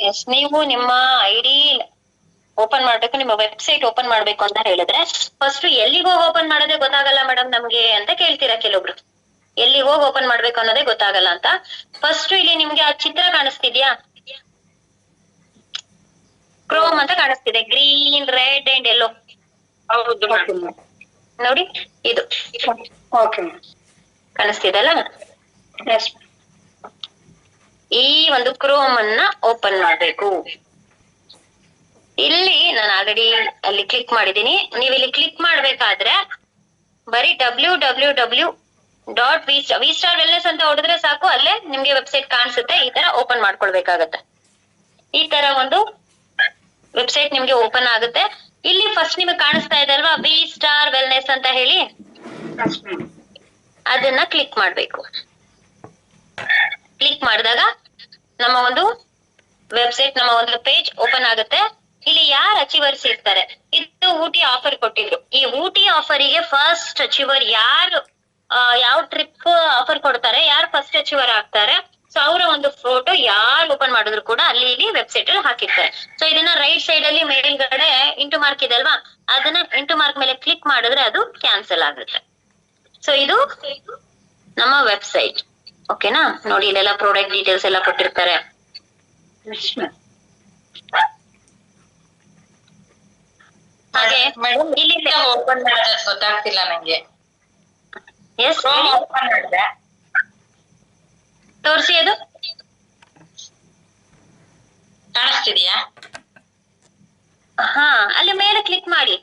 S, ನೀವು ನಿಮ್ಮ ID open ಮಾಡ್ಬೇಕು, ನಿಮ್ಮ ವೆಬ್ಸೈಟ್ ಓಪನ್ ಮಾಡ್ಬೇಕು ಅಂತ ಹೇಳಿದ್ರೆ ಫಸ್ಟ್ ಎಲ್ಲಿಗೆ ಹೋಗಿ ಓಪನ್ ಮಾಡೋದೇ ಗೊತ್ತಾಗಲ್ಲ ಮೇಡಮ್ ನಮ್ಗೆ ಅಂತ ಕೇಳ್ತೀರಾ ಕೆಲವೊಬ್ರು. ಎಲ್ಲಿ ಹೋಗಿ ಓಪನ್ ಮಾಡ್ಬೇಕು ಅನ್ನೋದೇ ಗೊತ್ತಾಗಲ್ಲ ಅಂತ. ಫಸ್ಟ್ ಇಲ್ಲಿ ನಿಮ್ಗೆ ಆ ಚಿತ್ರ ಕಾಣಿಸ್ತಿದ್ಯಾ, ಕ್ರೋಮ್ ಅಂತ ಕಾಣಿಸ್ತಿದೆ, ಗ್ರೀನ್, ರೆಡ್ ಅಂಡ್ ಯೆಲ್ಲೋ. ಹೌದು ನೋಡಿ ಇದು ಕಾಣಿಸ್ತಿದಲ್ಲ. ಈ ಒಂದು ಕ್ರೋಮ್ ಅನ್ನ ಓಪನ್ ಮಾಡ್ಬೇಕು. ಇಲ್ಲಿ ನಾನು ಆಲ್ರೆಡಿ ಅಲ್ಲಿ ಕ್ಲಿಕ್ ಮಾಡಿದೀನಿ. ನೀವು ಇಲ್ಲಿ ಕ್ಲಿಕ್ ಮಾಡ್ಬೇಕಾದ್ರೆ ಬರೀ www.vstar.ವೆಲ್ನೆಸ್ ಅಂತ ಹೊಡೆದ್ರೆ ಸಾಕು, ಅಲ್ಲೇ ನಿಮ್ಗೆ ವೆಬ್ಸೈಟ್ ಕಾಣಿಸುತ್ತೆ. ಈ ತರ ಓಪನ್ ಮಾಡ್ಕೊಳ್ಬೇಕಾಗತ್ತೆ. ಈ ತರ ಒಂದು ವೆಬ್ಸೈಟ್ ನಿಮ್ಗೆ ಓಪನ್ ಆಗುತ್ತೆ. ಇಲ್ಲಿ ಫಸ್ಟ್ ನಿಮಗೆ ಕಾಣಿಸ್ತಾ ಇದೆ ಅಲ್ವಾ V-Star Wellness ಅಂತ ಹೇಳಿ, ಅದನ್ನ ಕ್ಲಿಕ್ ಮಾಡ್ಬೇಕು. ಕ್ಲಿಕ್ ಮಾಡಿದಾಗ ನಮ್ಮ ಒಂದು ವೆಬ್ಸೈಟ್, ನಮ್ಮ ಒಂದು ಪೇಜ್ ಓಪನ್ ಆಗುತ್ತೆ. ಇಲ್ಲಿ ಯಾರು ಅಚೀವರ್ಸ್ ಇರ್ತಾರೆ, ಇದು ಊಟಿ ಆಫರ್ ಕೊಟ್ಟಿದ್ರು. ಈ ಊಟಿ ಆಫರಿಗೆ ಫಸ್ಟ್ ಅಚೀವರ್ ಯಾರು, ಯಾವ ಟ್ರಿಪ್ ಆಫರ್ ಕೊಡ್ತಾರೆ, ಯಾರು ಫಸ್ಟ್ ಅಚೀವರ್ ಆಗ್ತಾರೆ, ಸೊ ಅವರ ಒಂದು ಫೋಟೋ ಯಾರು ಓಪನ್ ಮಾಡಿದ್ರು ಕೂಡ ಅಲ್ಲಿ ಇಲ್ಲಿ ವೆಬ್ಸೈಟ್ ಅಲ್ಲಿ ಹಾಕಿರ್ತಾರೆ. ಸೊ ಇದನ್ನ ರೈಟ್ ಸೈಡ್ ಅಲ್ಲಿ ಮೇಲ್ಗಡೆ ಇಂಟು ಮಾರ್ಕ್ ಇದೆ ಅಲ್ವಾ, ಅದನ್ನ ಇಂಟು ಮಾರ್ಕ್ ಮೇಲೆ ಕ್ಲಿಕ್ ಮಾಡಿದ್ರೆ ಅದು ಕ್ಯಾನ್ಸಲ್ ಆಗುತ್ತೆ. ಸೊ ಇದು ನಮ್ಮ ವೆಬ್ಸೈಟ್. ಓಕೆನಾ? ನೋಡಿ ಇಲ್ಲೆಲ್ಲ ಪ್ರಾಡಕ್ಟ್ ಡೀಟೇಲ್ಸ್ ಎಲ್ಲ ಕೊಟ್ಟಿರ್ತಾರೆ. ಹಾಗೆ ಇಲ್ಲಿ ಓಪನ್ ಮಾಡೋದು ಗೊತ್ತಾಗ್ತಿಲ್ಲ ನಂಗೆ. ಎಸ್, ತೋರಿಸಿ, ಅದು ಕಾಣಿಸ್ತಿದ್ಯಾ? ಹಾ, ಅಲ್ಲಿ ಮೇಲೆ ಕ್ಲಿಕ್ ಮಾಡಿ.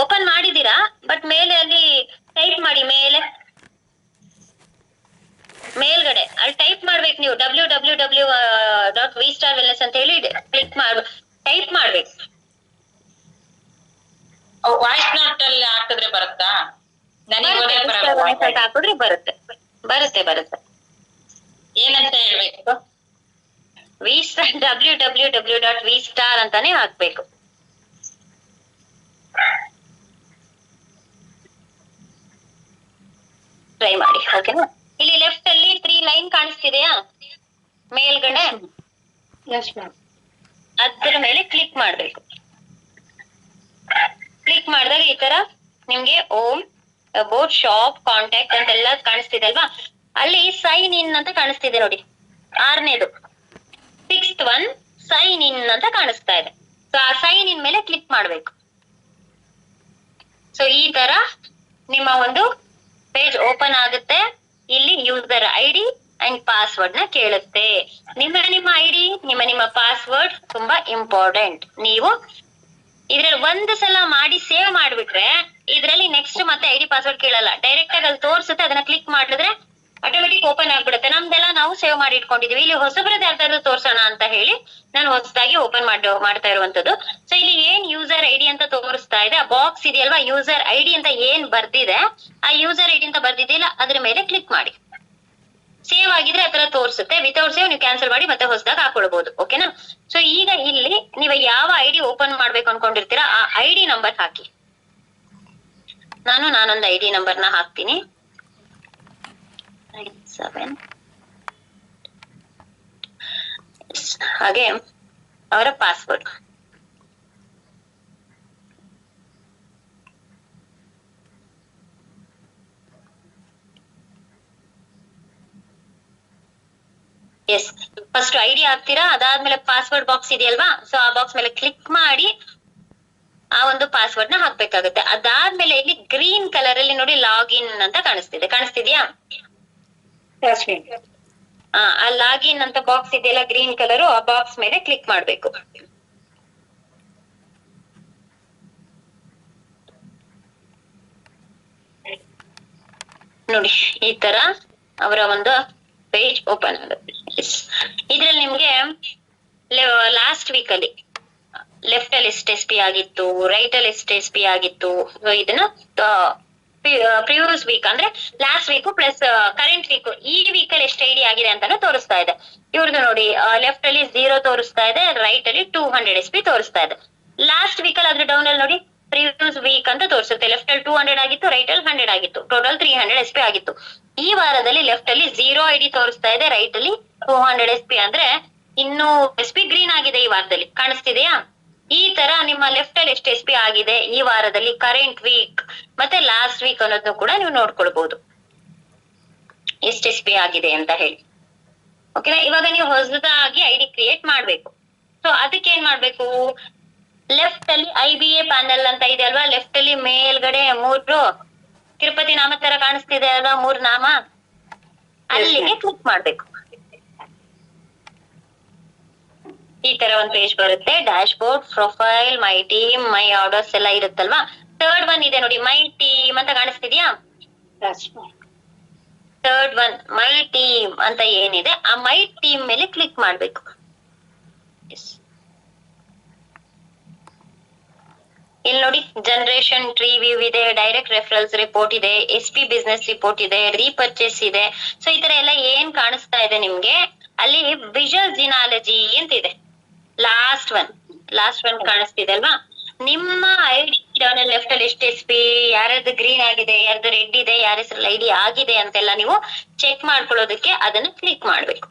ಓಪನ್ ಮಾಡಿದೀರಾ, ಬಟ್ ಮೇಲೆ ಅಲ್ಲಿ ಟೈಪ್ ಮಾಡಿ, ಮೇಲ್ಗಡೆ ಅಲ್ಲಿ ಟೈಪ್ ಮಾಡ್ಬೇಕು ನೀವು. www.vstar.wellness ಅಂತ ಹೇಳಿ ಕ್ಲಿಕ್ ಟೈಪ್ ಮಾಡ್ಬೇಕು. ವಾಯ್ಸ್ ನೋಟ್ ಅಲ್ಲಿ ಹಾಕಿದ್ರೆ ಬರುತ್ತಾ? ಹಾಕಿದ್ರೆ ಬರುತ್ತೆ. ಏನಂತ ಹೇಳ್ಬೇಕು? www.vstar ಅಂತಾನೆ ಹಾಕ್ಬೇಕು. ಟ್ರೈ ಮಾಡಿ. ಓಕೆನಾ? ಇಲ್ಲಿ ಲೆಫ್ಟ್ ಅಲ್ಲಿ 3 ಲೈನ್ ಕಾಣಿಸ್ತಿದೆಯಾ ಮೇಲ್ಗಡೆ, ಅದ್ರ ಮೇಲೆ ಕ್ಲಿಕ್ ಮಾಡ್ಬೇಕು. ಕ್ಲಿಕ್ ಮಾಡಿದಾಗ ಈ ತರ ನಿಮ್ಗೆ ಓಮ್, ಅಬೌಟ್, ಶಾಪ್, ಕಾಂಟ್ಯಾಕ್ಟ್ ಅಂತೆಲ್ಲ ಕಾಣಿಸ್ತಿದೆ ಅಲ್ವಾ. ಅಲ್ಲಿ ಸೈನ್ ಇನ್ ಅಂತ ಕಾಣಿಸ್ತಿದೆ ನೋಡಿ, 6ನೇದು 6th ಒನ್ ಸೈನ್ ಇನ್ ಅಂತ ಕಾಣಿಸ್ತಾ ಇದೆ. ಸೊ ಆ ಸೈನ್ ಇನ್ ಮೇಲೆ ಕ್ಲಿಕ್ ಮಾಡ್ಬೇಕು. ಸೊ ಈ ತರ ನಿಮ್ಮ ಒಂದು ಪೇಜ್ ಓಪನ್ ಆಗುತ್ತೆ. ಇಲ್ಲಿ ಯೂಸರ್ ಐಡಿ ಅಂಡ್ ಪಾಸ್ವರ್ಡ್ ನ ಕೇಳುತ್ತೆ. ನಿಮ್ಮ ಐಡಿ, ನಿಮ್ಮ ಪಾಸ್ವರ್ಡ್ ತುಂಬಾ ಇಂಪಾರ್ಟೆಂಟ್. ನೀವು ಇದ್ರಲ್ಲಿ ಒಂದು ಸಲ ಮಾಡಿ ಸೇವ್ ಮಾಡ್ಬಿಟ್ರೆ ಇದ್ರಲ್ಲಿ ನೆಕ್ಸ್ಟ್ ಮತ್ತೆ ಐಡಿ ಪಾಸ್ವರ್ಡ್ ಕೇಳಲ್ಲ, ಡೈರೆಕ್ಟ್ ಆಗಿ ಅಲ್ಲಿ ತೋರಿಸುತ್ತೆ. ಅದನ್ನ ಕ್ಲಿಕ್ ಮಾಡಿದ್ರೆ ಆಟೋಮೆಟಿಕ್ ಓಪನ್ ಆಗ್ಬಿಡುತ್ತೆ. ನಮ್ದೆಲ್ಲ ನಾವು ಸೇವ್ ಮಾಡಿ ಇಟ್ಕೊಂಡಿದೀವಿ. ಇಲ್ಲಿ ಹೊಸಬ್ರದ್ದು ಯಾರ್ದಾದ್ರು ತೋರ್ಸೋಣ ಅಂತ ಹೇಳಿ ನಾನು ಹೊಸದಾಗಿ ಓಪನ್ ಮಾಡ್ತಾ ಇರುವಂತದ್ದು. ಸೊ ಇಲ್ಲಿ ಏನ್ ಯೂಸರ್ ಐಡಿ ಅಂತ ತೋರಿಸ್ತಾ ಇದೆ, ಆ ಬಾಕ್ಸ್ ಇದೆಯಲ್ವಾ, ಯೂಸರ್ ಐಡಿ ಅಂತ ಏನ್ ಬರ್ದಿದೆ, ಆ ಯೂಸರ್ ಐಡಿ ಅಂತ ಬರ್ದಿದೆಯಲ್ಲ ಅದ್ರ ಮೇಲೆ ಕ್ಲಿಕ್ ಮಾಡಿ. ಸೇವ್ ಆಗಿದ್ರೆ ಆತರ ತೋರಿಸುತ್ತೆ. ವಿತೌಟ್ ಸೇವ್ ನೀವು ಕ್ಯಾನ್ಸಲ್ ಮಾಡಿ ಮತ್ತೆ ಹೊಸದಾಗ ಹಾಕೊಳ್ಬಹುದು. ಓಕೆನಾ? ಸೊ ಈಗ ಇಲ್ಲಿ ನೀವು ಯಾವ ಐಡಿ ಓಪನ್ ಮಾಡ್ಬೇಕು ಅನ್ಕೊಂಡಿರ್ತೀರಾ ಆ ಐಡಿ ನಂಬರ್ ಹಾಕಿ. ನಾನೊಂದು ಐಡಿ ನಂಬರ್ನ ಹಾಕ್ತೀನಿ, 97. ಹಾಗೆ ಅವರ ಪಾಸ್ವರ್ಡ್. ಎಸ್, ಫಸ್ಟ್ ಐಡಿ ಹಾಕ್ತೀರಾ, ಅದಾದ್ಮೇಲೆ ಪಾಸ್ವರ್ಡ್ ಬಾಕ್ಸ್ ಇದೆಯಲ್ವಾ, ಸೊ ಆ ಬಾಕ್ಸ್ ಮೇಲೆ ಕ್ಲಿಕ್ ಮಾಡಿ ಆ ಒಂದು ಪಾಸ್ವರ್ಡ್ ನ ಹಾಕ್ಬೇಕಾಗುತ್ತೆ. ಅದಾದ್ಮೇಲೆ ಇಲ್ಲಿ ಗ್ರೀನ್ ಕಲರ್ ಅಲ್ಲಿ ನೋಡಿ ಲಾಗಿನ್ ಅಂತ ಕಾಣಿಸ್ತಿದ್ಯಾ? ಆ ಲಾಗಿನ್ ಅಂತ ಬಾಕ್ಸ್ ಇದೆಯಲ್ಲ ಗ್ರೀನ್ ಕಲರ್, ಆ ಬಾಕ್ಸ್ ಮೇಲೆ ಕ್ಲಿಕ್ ಮಾಡ್ಬೇಕು. ನೋಡಿ ಈ ತರ ಅವರ ಒಂದು ಪೇಜ್ ಓಪನ್ ಆಗುತ್ತೆ. ಇದ್ರಲ್ಲಿ ನಿಮ್ಗೆ ಲಾಸ್ಟ್ ವೀಕ್ ಅಲ್ಲಿ ಲೆಫ್ಟ್ ಅಲ್ಲಿ ಎಷ್ಟು SP ಆಗಿತ್ತು, ರೈಟ್ ಅಲ್ಲಿ ಎಷ್ಟು SP ಆಗಿತ್ತು, ಇದನ್ನ ಪ್ರಿವಿಯಸ್ ವೀಕ್ ಅಂದ್ರೆ last week plus current week, ಈ ವೀಕ್ ಅಲ್ಲಿ ಎಷ್ಟು ಐಡಿ ಆಗಿದೆ ಅಂತಾನು ತೋರಿಸ್ತಾ ಇದೆ. ಇವ್ರದ್ದು ನೋಡಿ ಲೆಫ್ಟ್ ಅಲ್ಲಿ 0 ತೋರಿಸ್ತಾ ಇದೆ, ರೈಟ್ ಅಲ್ಲಿ 200 SP ತೋರಿಸ್ತಾ ಇದೆ. ಲಾಸ್ಟ್ ವೀಕ್ ಅಲ್ಲಿ ಅದ್ರ ಡೌನ್ ಅಲ್ಲಿ ನೋಡಿ ಪ್ರಿವಿಯಸ್ ವೀಕ್ ಅಂತ ತೋರಿಸುತ್ತೆ. ಲೆಫ್ಟ್ ಅಲ್ಲಿ 200 ಆಗಿತ್ತು, ರೈಟ್ ಅಲ್ಲಿ 100 ಆಗಿತ್ತು, ಟೋಟಲ್ 300 SP ಆಗಿತ್ತು. ಈ ವಾರದಲ್ಲಿ ಲೆಫ್ಟ್ ಅಲ್ಲಿ 0 ID ತೋರಿಸ್ತಾ ಇದೆ, ರೈಟ್ ಅಲ್ಲಿ 200 SP ಅಂದ್ರೆ ಇನ್ನು ಎಸ್ ಪಿ ಗ್ರೀನ್ ಆಗಿದೆ ಈ ವಾರದಲ್ಲಿ, ಕಾಣಿಸ್ತಿದೆಯಾ? ಈ ತರ ನಿಮ್ಮ ಲೆಫ್ಟ್ ಅಲ್ಲಿ ಎಷ್ಟು ಎಸ್ ಪಿ ಆಗಿದೆ ಈ ವಾರದಲ್ಲಿ, ಕರೆಂಟ್ ವೀಕ್ ಮತ್ತೆ ಲಾಸ್ಟ್ ವೀಕ್ ಅನ್ನೋದನ್ನು ಕೂಡ ನೀವು ನೋಡ್ಕೊಳ್ಬಹುದು, ಎಷ್ಟು ಎಸ್ ಪಿ ಆಗಿದೆ ಅಂತ ಹೇಳಿ. ಓಕೆನಾ? ಇವಾಗ ನೀವು ಹೊಸದಾಗಿ ಐಡಿ ಕ್ರಿಯೇಟ್ ಮಾಡ್ಬೇಕು. ಸೊ ಅದಕ್ಕೆ ಏನ್ ಮಾಡ್ಬೇಕು, ಲೆಫ್ಟ್ ಅಲ್ಲಿ IBA ಪ್ಯಾನೆಲ್ ಅಂತ ಇದೆ ಅಲ್ವಾ, ಲೆಫ್ಟ್ ಅಲ್ಲಿ ಮೇಲ್ಗಡೆ 3 ತಿರುಪತಿ ನಾಮ ತರ ಕಾಣಿಸ್ತಿದೆ ಅಲ್ವಾ, 3 ನಾಮ, ಅಲ್ಲಿಗೆ ಕ್ಲಿಕ್ ಮಾಡ್ಬೇಕು. ಈ ತರ ಒಂದ್ ಪೇಜ್ ಬರುತ್ತೆ, dash board, profile, my team, my orders ಎಲ್ಲ ಇರುತ್ತಲ್ವಾ. ಥರ್ಡ್ ಒನ್ ಇದೆ ನೋಡಿ, ಮೈ ಟೀಮ್ ಅಂತ ಕಾಣಿಸ್ತಿದ್ಯಾ? ಥರ್ಡ್ ಒನ್ ಮೈ ಟೀಮ್ ಅಂತ ಏನಿದೆ, ಆ ಮೈ ಟೀಮ್ ಮೇಲೆ ಕ್ಲಿಕ್ ಮಾಡ್ಬೇಕು. ಇಲ್ಲಿ ನೋಡಿ, ಜನರೇಷನ್ ಟ್ರೀ ವ್ಯೂ ಇದೆ, ಡೈರೆಕ್ಟ್ ರೆಫರಲ್ಸ್ ರಿಪೋರ್ಟ್ ಇದೆ, SP ಬಿಸ್ನೆಸ್ ರಿಪೋರ್ಟ್ ಇದೆ, ರೀಪರ್ಚೇಸ್ ಇದೆ. ಸೊ ಈ ತರ ಎಲ್ಲ ಏನ್ ಕಾಣಿಸ್ತಾ ಇದೆ ನಿಮ್ಗೆ, ಅಲ್ಲಿ ವಿಜುವಲ್ ಜಿನಾಲಜಿ ಅಂತ ಇದೆ, ಲಾಸ್ಟ್ ಒನ್ ಕಾಣಿಸ್ತಿದೆ ಅಲ್ವಾ. ನಿಮ್ಮ ಐಡಿ ಲೆಫ್ಟ್ ಅಲ್ಲಿ ಎಷ್ಟು SP, ಯಾರದ್ದು ಗ್ರೀನ್ ಆಗಿದೆ, ಯಾರ್ದು ರೆಡ್ ಇದೆ, ಯಾರ ಹೆಸರಲ್ಲಿ ಐಡಿ ಆಗಿದೆ ಅಂತೆಲ್ಲ ನೀವು ಚೆಕ್ ಮಾಡ್ಕೊಳ್ಳೋದಕ್ಕೆ ಅದನ್ನ ಕ್ಲಿಕ್ ಮಾಡ್ಬೇಕು.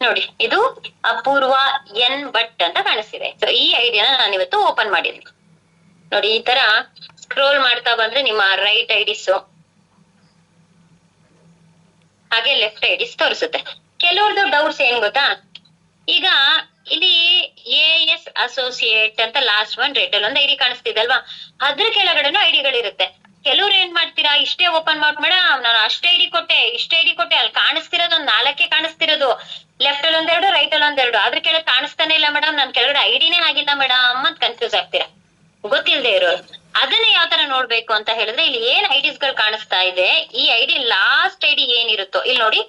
ನೋಡಿ, ಇದು ಅಪೂರ್ವ ಎನ್ ಭಟ್ ಅಂತ ಕಾಣಿಸ್ತಿದೆ. ಸೊ ಈ ಐಡಿಯಾನ ನಾನು ಇವತ್ತು ಓಪನ್ ಮಾಡಿದ್ದೀನಿ. ನೋಡಿ, ಈ ತರ ಸ್ಕ್ರೋಲ್ ಮಾಡ್ತಾ ಬಂದ್ರೆ ನಿಮ್ಮ ರೈಟ್ ಐಡಿಸ್ ಹಾಗೆ ಲೆಫ್ಟ್ ಐಡಿಸ್ ತೋರಿಸುತ್ತೆ. ಕೆಲವ್ರದ್ದು ಡೌಟ್ಸ್ ಏನ್ ಗೊತ್ತಾ, ಈಗ ಇಲ್ಲಿ AS ಅಸೋಸಿಯೇಟ್ ಅಂತ ಲಾಸ್ಟ್ ಒನ್ ರೆಡ್ ಅಲ್ಲಿ ಒಂದು ಐಡಿ ಕಾಣಿಸ್ತಿದೆ ಅಲ್ವಾ, ಅದ್ರ ಕೆಳಗಡೆನೂ ಐಡಿಗಳಿರುತ್ತೆ. ಕೆಲವ್ರು ಏನ್ ಮಾಡ್ತೀರಾ, ಇಷ್ಟೇ ಓಪನ್ ಮಾಡಿ ಮೇಡಮ್ ನಾನು ಅಷ್ಟೇ ಐಡಿ ಕೊಟ್ಟೆ, ಇಷ್ಟೇ ಐಡಿ ಕೊಟ್ಟೆ, ಅಲ್ಲಿ ಕಾಣಿಸ್ತಿರೋದು ಒಂದ್ 4 ಕಾಣಿಸ್ತಿರೋದು, ಲೆಫ್ಟ್ ಅಲ್ಲಿ ಒಂದೆರಡು, ರೈಟ್ ಅಲ್ಲಿ ಒಂದೆರಡು, ಅದ್ರ ಕೆಳಗೆ ಕಾಣಿಸ್ತಾನೆ ಇಲ್ಲ ಮೇಡಮ್, ನನ್ ಕೆಳಗಡೆ ಐಡಿನೇ ಆಗಿಲ್ಲ ಮೇಡಮ್ ಅಂತ ಕನ್ಫ್ಯೂಸ್ ಆಗ್ತೀರಾ, ಗೊತ್ತಿಲ್ಲದೆ ಇರೋರು. ಅದನ್ನ ಯಾವ ತರ ನೋಡ್ಬೇಕು ಅಂತ ಹೇಳಿದ್ರೆ, ಇಲ್ಲಿ ಏನ್ ಐಡಿಸ್ ಗಳು ಕಾಣಿಸ್ತಾ ಇದೆ, ಈ ಐಡಿ ಲಾಸ್ಟ್ ಐಡಿ ಏನಿರುತ್ತೋ, ಇಲ್ಲಿ ನೋಡಿ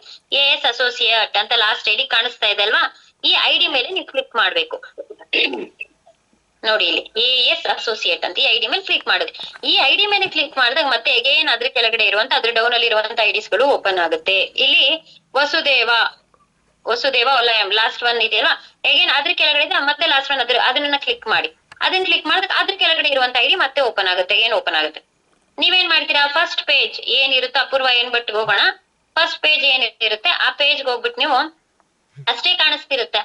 AS ಅಸೋಸಿಯೇಟ್ ಅಂತ ಲಾಸ್ಟ್ ಐಡಿ ಕಾಣಿಸ್ತಾ ಇದೆ ಅಲ್ವಾ, ಈ ಐಡಿ ಮೇಲೆ ನೀವು ಕ್ಲಿಕ್ ಮಾಡ್ಬೇಕು. ನೋಡಿ, ಇಲ್ಲಿ AS ಅಸೋಸಿಯೇಟ್ ಅಂತ ಈ ಐಡಿ ಮೇಲೆ ಕ್ಲಿಕ್ ಮಾಡಿದ್ರೆ, ಈ ಐಡಿ ಮೇಲೆ ಕ್ಲಿಕ್ ಮಾಡಿದಾಗ ಮತ್ತೆ ಅಗೇನ್ ಅದ್ರ ಕೆಳಗಡೆ ಇರುವಂತ, ಅದ್ರ ಡೌನ್ ಅಲ್ಲಿ ಇರುವಂತ ಐಡಿಸ್ ಗಳು ಓಪನ್ ಆಗುತ್ತೆ. ಇಲ್ಲಿ ವಸುದೇವ ಲಾಸ್ಟ್ ಒನ್ ಇದೆಯಲ್ವಾ, ಅಗೇನ್ ಅದ್ರ ಕೆಳಗಡೆ ಇದೆ, ಮತ್ತೆ ಲಾಸ್ಟ್ ಒನ್ ಅದನ್ನ ಕ್ಲಿಕ್ ಮಾಡಿ. ಅದನ್ನ ಕ್ಲಿಕ್ ಮಾಡಿದಾಗ ಅದ್ರ ಕೆಳಗಡೆ ಇರುವಂತ ಐಡಿ ಮತ್ತೆ ಓಪನ್ ಆಗುತ್ತೆ, ಓಪನ್ ಆಗುತ್ತೆ. ನೀವೇನ್ ಮಾಡ್ತೀರಾ, ಫಸ್ಟ್ ಪೇಜ್ ಏನಿರುತ್ತೆ, ಅಪೂರ್ವ ಏನ್ ಬಟ್ ಹೋಗೋಣ, ಫಸ್ಟ್ ಪೇಜ್ ಏನಿರುತ್ತೆ ಆ ಪೇಜ್ಗೆ ಹೋಗ್ಬಿಟ್ಟು ನೀವು ಅಷ್ಟೇ ಕಾಣಿಸ್ತಿರುತ್ತೆ,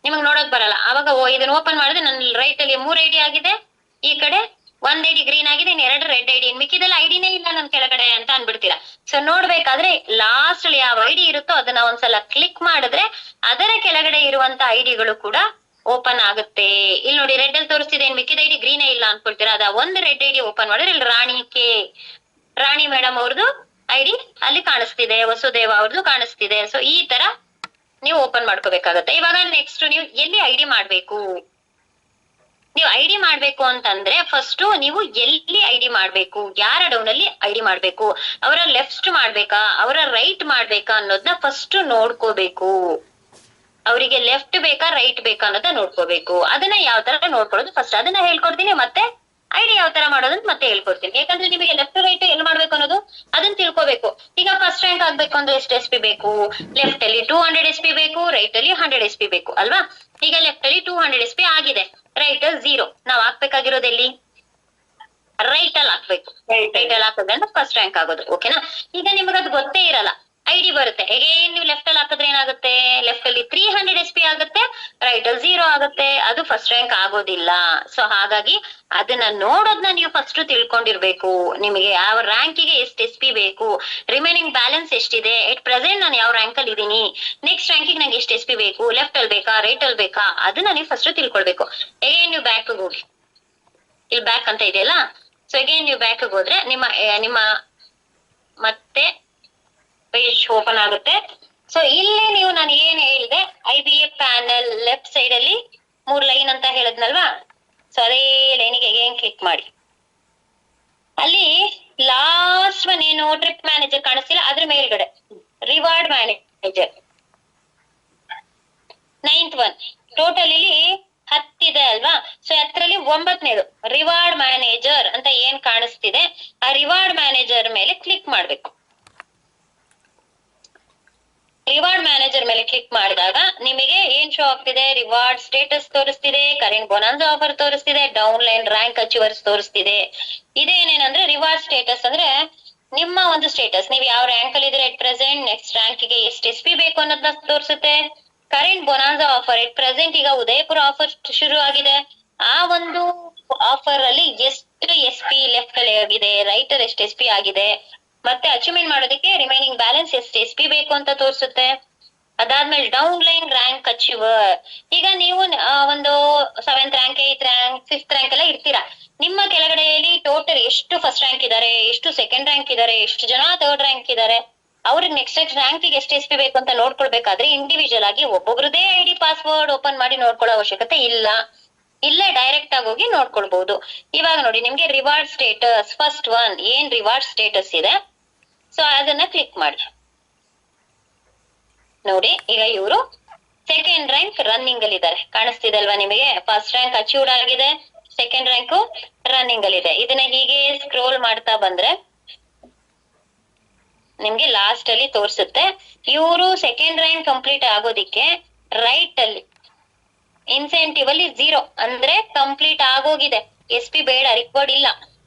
ನಿಮಗ್ ನೋಡಕ್ ಬರಲ್ಲ. ಅವಾಗ ಇದನ್ನ ಓಪನ್ ಮಾಡಿದ್ರೆ ನನ್ನ ರೈಟ್ ಅಲ್ಲಿ 3 ಐಡಿ ಆಗಿದೆ, ಈ ಕಡೆ 1 ಐಡಿ ಗ್ರೀನ್ ಆಗಿದೆ, ಇನ್ 2 ರೆಡ್ ಐಡಿ, ಮಿಕ್ಕಿದೆಲ್ಲ ಐಡಿನೇ ಇಲ್ಲ ನನ್ ಕೆಳಗಡೆ ಅಂತ ಅನ್ಬಿಡ್ತೀರಾ. ಸೊ ನೋಡ್ಬೇಕಾದ್ರೆ ಲಾಸ್ಟ್ ಅಲ್ಲಿ ಯಾವ ಐಡಿ ಇರುತ್ತೋ ಅದನ್ನ ಒಂದ್ಸಲ ಕ್ಲಿಕ್ ಮಾಡಿದ್ರೆ ಅದರ ಕೆಳಗಡೆ ಇರುವಂತ ಐಡಿಗಳು ಕೂಡ ಓಪನ್ ಆಗುತ್ತೆ. ಇಲ್ಲಿ ನೋಡಿ, ರೆಡ್ ಅಲ್ಲಿ ತೋರಿಸ್ತಿದೆ, ಮಿಕ್ಕಿದ ಐಡಿ ಗ್ರೀನೇ ಇಲ್ಲ ಅನ್ಕೊಳ್ತೀರಾ. ಅದ ಒಂದು ರೆಡ್ ಐಡಿ ಓಪನ್ ಮಾಡಿದ್ರೆ ಇಲ್ಲಿ ರಾಣಿ ಮೇಡಮ್ ಅವ್ರದ್ದು ಐಡಿ ಅಲ್ಲಿ ಕಾಣಿಸ್ತಿದೆ, ವಸುದೇವ ಅವ್ರದ್ದು ಕಾಣಿಸ್ತಿದೆ. ಸೊ ಈ ತರ ನೀವು ಓಪನ್ ಮಾಡ್ಕೋಬೇಕಾಗತ್ತೆ. ಇವಾಗ ನೆಕ್ಸ್ಟ್ ನೀವು ಎಲ್ಲಿ ಐಡಿ ಮಾಡ್ಬೇಕು, ನೀವು ಐಡಿ ಮಾಡ್ಬೇಕು ಅಂತಂದ್ರೆ ಫಸ್ಟ್ ನೀವು ಎಲ್ಲಿ ಐಡಿ ಮಾಡ್ಬೇಕು, ಯಾರ ಡೌನ್ ಅಲ್ಲಿ ಐಡಿ ಮಾಡ್ಬೇಕು, ಅವರ ಲೆಫ್ಟ್ ಮಾಡ್ಬೇಕಾ ಅವರ ರೈಟ್ ಮಾಡ್ಬೇಕಾ ಅನ್ನೋದನ್ನ ಫಸ್ಟ್ ನೋಡ್ಕೋಬೇಕು. ಅವರಿಗೆ ಲೆಫ್ಟ್ ಬೇಕಾ ರೈಟ್ ಬೇಕಾ ಅನ್ನೋದನ್ನ ನೋಡ್ಕೋಬೇಕು. ಅದನ್ನ ಯಾವ ತರ ನೋಡ್ಕೊಳ್ಳೋದು ಫಸ್ಟ್ ಅದನ್ನ ಹೇಳ್ಕೊಡ್ತೀನಿ, ಮತ್ತೆ ಐಡಿ ಯಾವ ತರ ಮಾಡೋದಂತ ಮತ್ತೆ ಹೇಳ್ಕೊಡ್ತೀನಿ. ಯಾಕಂದ್ರೆ ನಿಮಗೆ ಲೆಫ್ಟ್ ರೈಟ್ ಎಲ್ಲಿ ಮಾಡ್ಬೇಕು ಅನ್ನೋದು ಅದನ್ನ ತಿಳ್ಕೊಬೇಕು. ಈಗ ಫಸ್ಟ್ ರ್ಯಾಂಕ್ ಆಗ್ಬೇಕು ಅಂದ್ರೆ ಎಷ್ಟು SP ಬೇಕು, ಲೆಫ್ಟ್ ಅಲ್ಲಿ 200 SP ಬೇಕು, ರೈಟ್ ಅಲ್ಲಿ 100 SP ಬೇಕು ಅಲ್ವಾ. ಈಗ ಲೆಫ್ಟ್ ಅಲ್ಲಿ 200 SP ಆಗಿದೆ, ರೈಟ್ ಅಲ್ಲಿ 0. ನಾವ್ ಹಾಕ್ಬೇಕಾಗಿರೋದು ಎಲ್ಲಿ, ರೈಟ್ ಅಲ್ಲಿ ಹಾಕ್ಬೇಕು. ರೈಟ್ ಅಲ್ಲಿ ಹಾಕಿದ್ರೆ ಫಸ್ಟ್ ರ್ಯಾಂಕ್ ಆಗೋದು. ಓಕೆನಾ? ಈಗ ನಿಮಗದು ಗೊತ್ತೇ ಇರಲ್ಲ, ಐಡಿ ಬರುತ್ತೆ, ಹೇಗೇನ್ ನೀವು ಲೆಫ್ಟ್ ಅಲ್ಲಿ ಹಾಕಿದ್ರೆ ಏನಾಗುತ್ತೆ, ಲೆಫ್ಟ್ ಅಲ್ಲಿ 300 SP ಆಗುತ್ತೆ, ರೈಟ್ ಅಲ್ಲಿ 0 ಆಗುತ್ತೆ, ಅದು ಫಸ್ಟ್ ರ್ಯಾಂಕ್ ಆಗೋದಿಲ್ಲ. ಸೊ ಹಾಗಾಗಿ ಅದನ್ನ ನೋಡೋದನ್ನ ನೀವು ಫಸ್ಟ್ ತಿಳ್ಕೊಂಡಿರ್ಬೇಕು. ನಿಮಗೆ ಯಾವ ರ್ಯಾಂಕಿಗೆ ಎಷ್ಟು SP ಬೇಕು, ರಿಮೈನಿಂಗ್ ಬ್ಯಾಲೆನ್ಸ್ ಎಷ್ಟಿದೆ, ಎಟ್ ಪ್ರೆಸೆಂಟ್ ನಾನು ಯಾವ ರ್ಯಾಂಕ್ ಅಲ್ಲಿ ಇದೀನಿ, ನೆಕ್ಸ್ಟ್ ರ್ಯಾಂಕಿಗೆ ನಂಗೆ ಎಷ್ಟು SP ಬೇಕು, ಲೆಫ್ಟ್ ಅಲ್ಲಿ ಬೇಕಾ ರೈಟ್ ಅಲ್ಲಿ ಬೇಕಾ, ಅದನ್ನ ನೀವು ಫಸ್ಟ್ ತಿಳ್ಕೊಳ್ಬೇಕು. ಹೇಗೇನ್ ನೀವು ಬ್ಯಾಕ್ ಹೋಗಿ, ಇಲ್ಲಿ ಬ್ಯಾಕ್ ಅಂತ ಇದೆಯಲ್ಲ, ಸೊ ಹೇಗೇನ್ ನೀವು ಬ್ಯಾಕ್ ಹೋದ್ರೆ ನಿಮ್ಮ ಮತ್ತೆ ಪೇಜ್ ಓಪನ್ ಆಗುತ್ತೆ. ಸೊ ಇಲ್ಲಿ ನೀವು ನಾನು ಏನ್ ಹೇಳಿದೆ, IBA ಪ್ಯಾನಲ್ ಲೆಫ್ಟ್ ಸೈಡ್ ಅಲ್ಲಿ 3 ಲೈನ್ ಅಂತ ಹೇಳದ್ನಲ್ವಾ, ಸೊ ಅದೇ ಲೈನಿಗೆ ಏನ್ ಕ್ಲಿಕ್ ಮಾಡಿ, ಅಲ್ಲಿ ಲಾಸ್ಟ್ ಒನ್ ಏನು ಟ್ರಿಪ್ ಮ್ಯಾನೇಜರ್ ಕಾಣಿಸ್ತಿಲ್ಲ, ಅದ್ರ ಮೇಲ್ಗಡೆ reward manager 9th one, total ಇಲ್ಲಿ 10 ಇದೆ ಅಲ್ವಾ. ಸೊ 10ರಲ್ಲಿ 9ನೇದು ರಿವಾರ್ಡ್ ಮ್ಯಾನೇಜರ್ ಅಂತ ಏನ್ ಕಾಣಿಸ್ತಿದೆ, ಆ ರಿವಾರ್ಡ್ ಮ್ಯಾನೇಜರ್ ಮೇಲೆ ಕ್ಲಿಕ್ ಮಾಡ್ಬೇಕು. ರಿವಾರ್ಡ್ ಮ್ಯಾನೇಜರ್ ಮೇಲೆ ಕ್ಲಿಕ್ ಮಾಡಿದಾಗ ನಿಮಗೆ ಏನ್ ಶೋ ಆಗ್ತಿದೆ, ರಿವಾರ್ಡ್ ಸ್ಟೇಟಸ್ ತೋರಿಸ್ತಿದೆ, ಕರೆಂಟ್ ಬೋನಸ್ ಆಫರ್ ತೋರಿಸ್ತಿದೆ, ಡೌನ್ ಲೈನ್ ರ್ಯಾಂಕ್ ಅಚೀವರ್ಸ್ ತೋರಿಸ್ತಿದೆ. ಇದೇನೇನಂದ್ರೆ ರಿವಾರ್ಡ್ ಸ್ಟೇಟಸ್ ಅಂದ್ರೆ ನಿಮ್ಮ ಒಂದು ಸ್ಟೇಟಸ್, ನೀವು ಯಾವ ರ್ಯಾಂಕ್ ಅಲ್ಲಿ ಇದ್ರೆ ಎಟ್ ಪ್ರೆಸೆಂಟ್, ನೆಕ್ಸ್ಟ್ ರ್ಯಾಂಕ್ ಗೆ ಎಷ್ಟು ಎಸ್ ಪಿ ಬೇಕು ಅನ್ನೋದನ್ನ ತೋರಿಸುತ್ತೆ. Current bonanza offer at present, ಈಗ ಉದಯಪುರ ಆಫರ್ ಶುರು ಆಗಿದೆ, ಆ ಒಂದು ಆಫರ್ ಅಲ್ಲಿ ಎಷ್ಟು ಎಸ್ ಪಿ ಲೆಫ್ಟ್ ಅಲ್ಲಿ ಆಗಿದೆ, ರೈಟ್ ಅಲ್ಲಿ ಎಷ್ಟು ಎಸ್ ಪಿ ಆಗಿದೆ, ಮತ್ತೆ ಅಚೀವ್ಮೆಂಟ್ ಮಾಡೋದಕ್ಕೆ ರಿಮೈನಿಂಗ್ ಬ್ಯಾಲೆನ್ಸ್ ಎಷ್ಟು ಎಸ್ ಪಿ ಬೇಕು ಅಂತ ತೋರಿಸುತ್ತೆ. ಅದಾದ್ಮೇಲೆ ಡೌನ್ ಲೈನ್ ರ್ಯಾಂಕ್ ಅಚೀವರ್, ಈಗ ನೀವು ಒಂದು 7th rank 8th rank 5th rank ಎಲ್ಲ ಇರ್ತೀರಾ, ನಿಮ್ಮ ಕೆಳಗಡೆಯಲ್ಲಿ ಟೋಟಲ್ ಎಷ್ಟು ಫಸ್ಟ್ ರ್ಯಾಂಕ್ ಇದಾರೆ, ಎಷ್ಟು ಸೆಕೆಂಡ್ ರ್ಯಾಂಕ್ ಇದಾರೆ, ಎಷ್ಟು ಜನ ಥರ್ಡ್ ರ್ಯಾಂಕ್ ಇದಾರೆ, ಅವ್ರಿಗೆ ನೆಕ್ಸ್ಟ್ ರ್ಯಾಂಕ್ ಗೆ ಎಷ್ಟು ಎಸ್ ಪಿ ಬೇಕು ಅಂತ ನೋಡ್ಕೊಳ್ಬೇಕಾದ್ರೆ ಇಂಡಿವಿಜುವಲ್ ಆಗಿ ಒಬ್ಬೊಬ್ರದೇ ಐಡಿ ಪಾಸ್ವರ್ಡ್ ಓಪನ್ ಮಾಡಿ ನೋಡ್ಕೊಳ್ಳೋ ಅವಶ್ಯಕತೆ ಇಲ್ಲ, ಇಲ್ಲೇ ಡೈರೆಕ್ಟ್ ಆಗಿ ಹೋಗಿ ನೋಡ್ಕೊಳ್ಬಹುದು. ಇವಾಗ ನೋಡಿ ನಿಮ್ಗೆ ರಿವಾರ್ಡ್ ಸ್ಟೇಟಸ್, ಫಸ್ಟ್ ಒನ್ ಏನ್ ರಿವಾರ್ಡ್ ಸ್ಟೇಟಸ್ ಇದೆ, ಸೊ ಅದನ್ನ ಕ್ಲಿಕ್ ಮಾಡಿ ನೋಡಿ. ಈಗ ಇವರು ಸೆಕೆಂಡ್ ರ್ಯಾಂಕ್ ರನ್ನಿಂಗ್ ಅಲ್ಲಿ ಇದ್ದಾರೆ, ಕಾಣಿಸ್ತಿದೆ ಅಲ್ವಾ ನಿಮಗೆ? ಫಸ್ಟ್ ರ್ಯಾಂಕ್ ಅಚೀವ್ಡ್ ಆಗಿದೆ, ಸೆಕೆಂಡ್ ರ್ಯಾಂಕ್ ರನ್ನಿಂಗ್ ಅಲ್ಲಿ ಇದೆ. ಇದನ್ನ ಹೀಗೆ ಸ್ಕ್ರೋಲ್ ಮಾಡ್ತಾ ಬಂದ್ರೆ ನಿಮ್ಗೆ ಲಾಸ್ಟ್ ಅಲ್ಲಿ ತೋರಿಸುತ್ತೆ. ಇವರು ಸೆಕೆಂಡ್ ರ್ಯಾಂಕ್ ಕಂಪ್ಲೀಟ್ ಆಗೋದಿಕ್ಕೆ ರೈಟ್ ಅಲ್ಲಿ ಇನ್ಸೆಂಟಿವ್ ಅಲ್ಲಿ 0 ಅಂದ್ರೆ ಕಂಪ್ಲೀಟ್ ಆಗೋಗಿದೆ, ಎಸ್ ಪಿ ಬೇಡ, ರಿಕ್ವರ್ಡ್ ಇಲ್ಲ.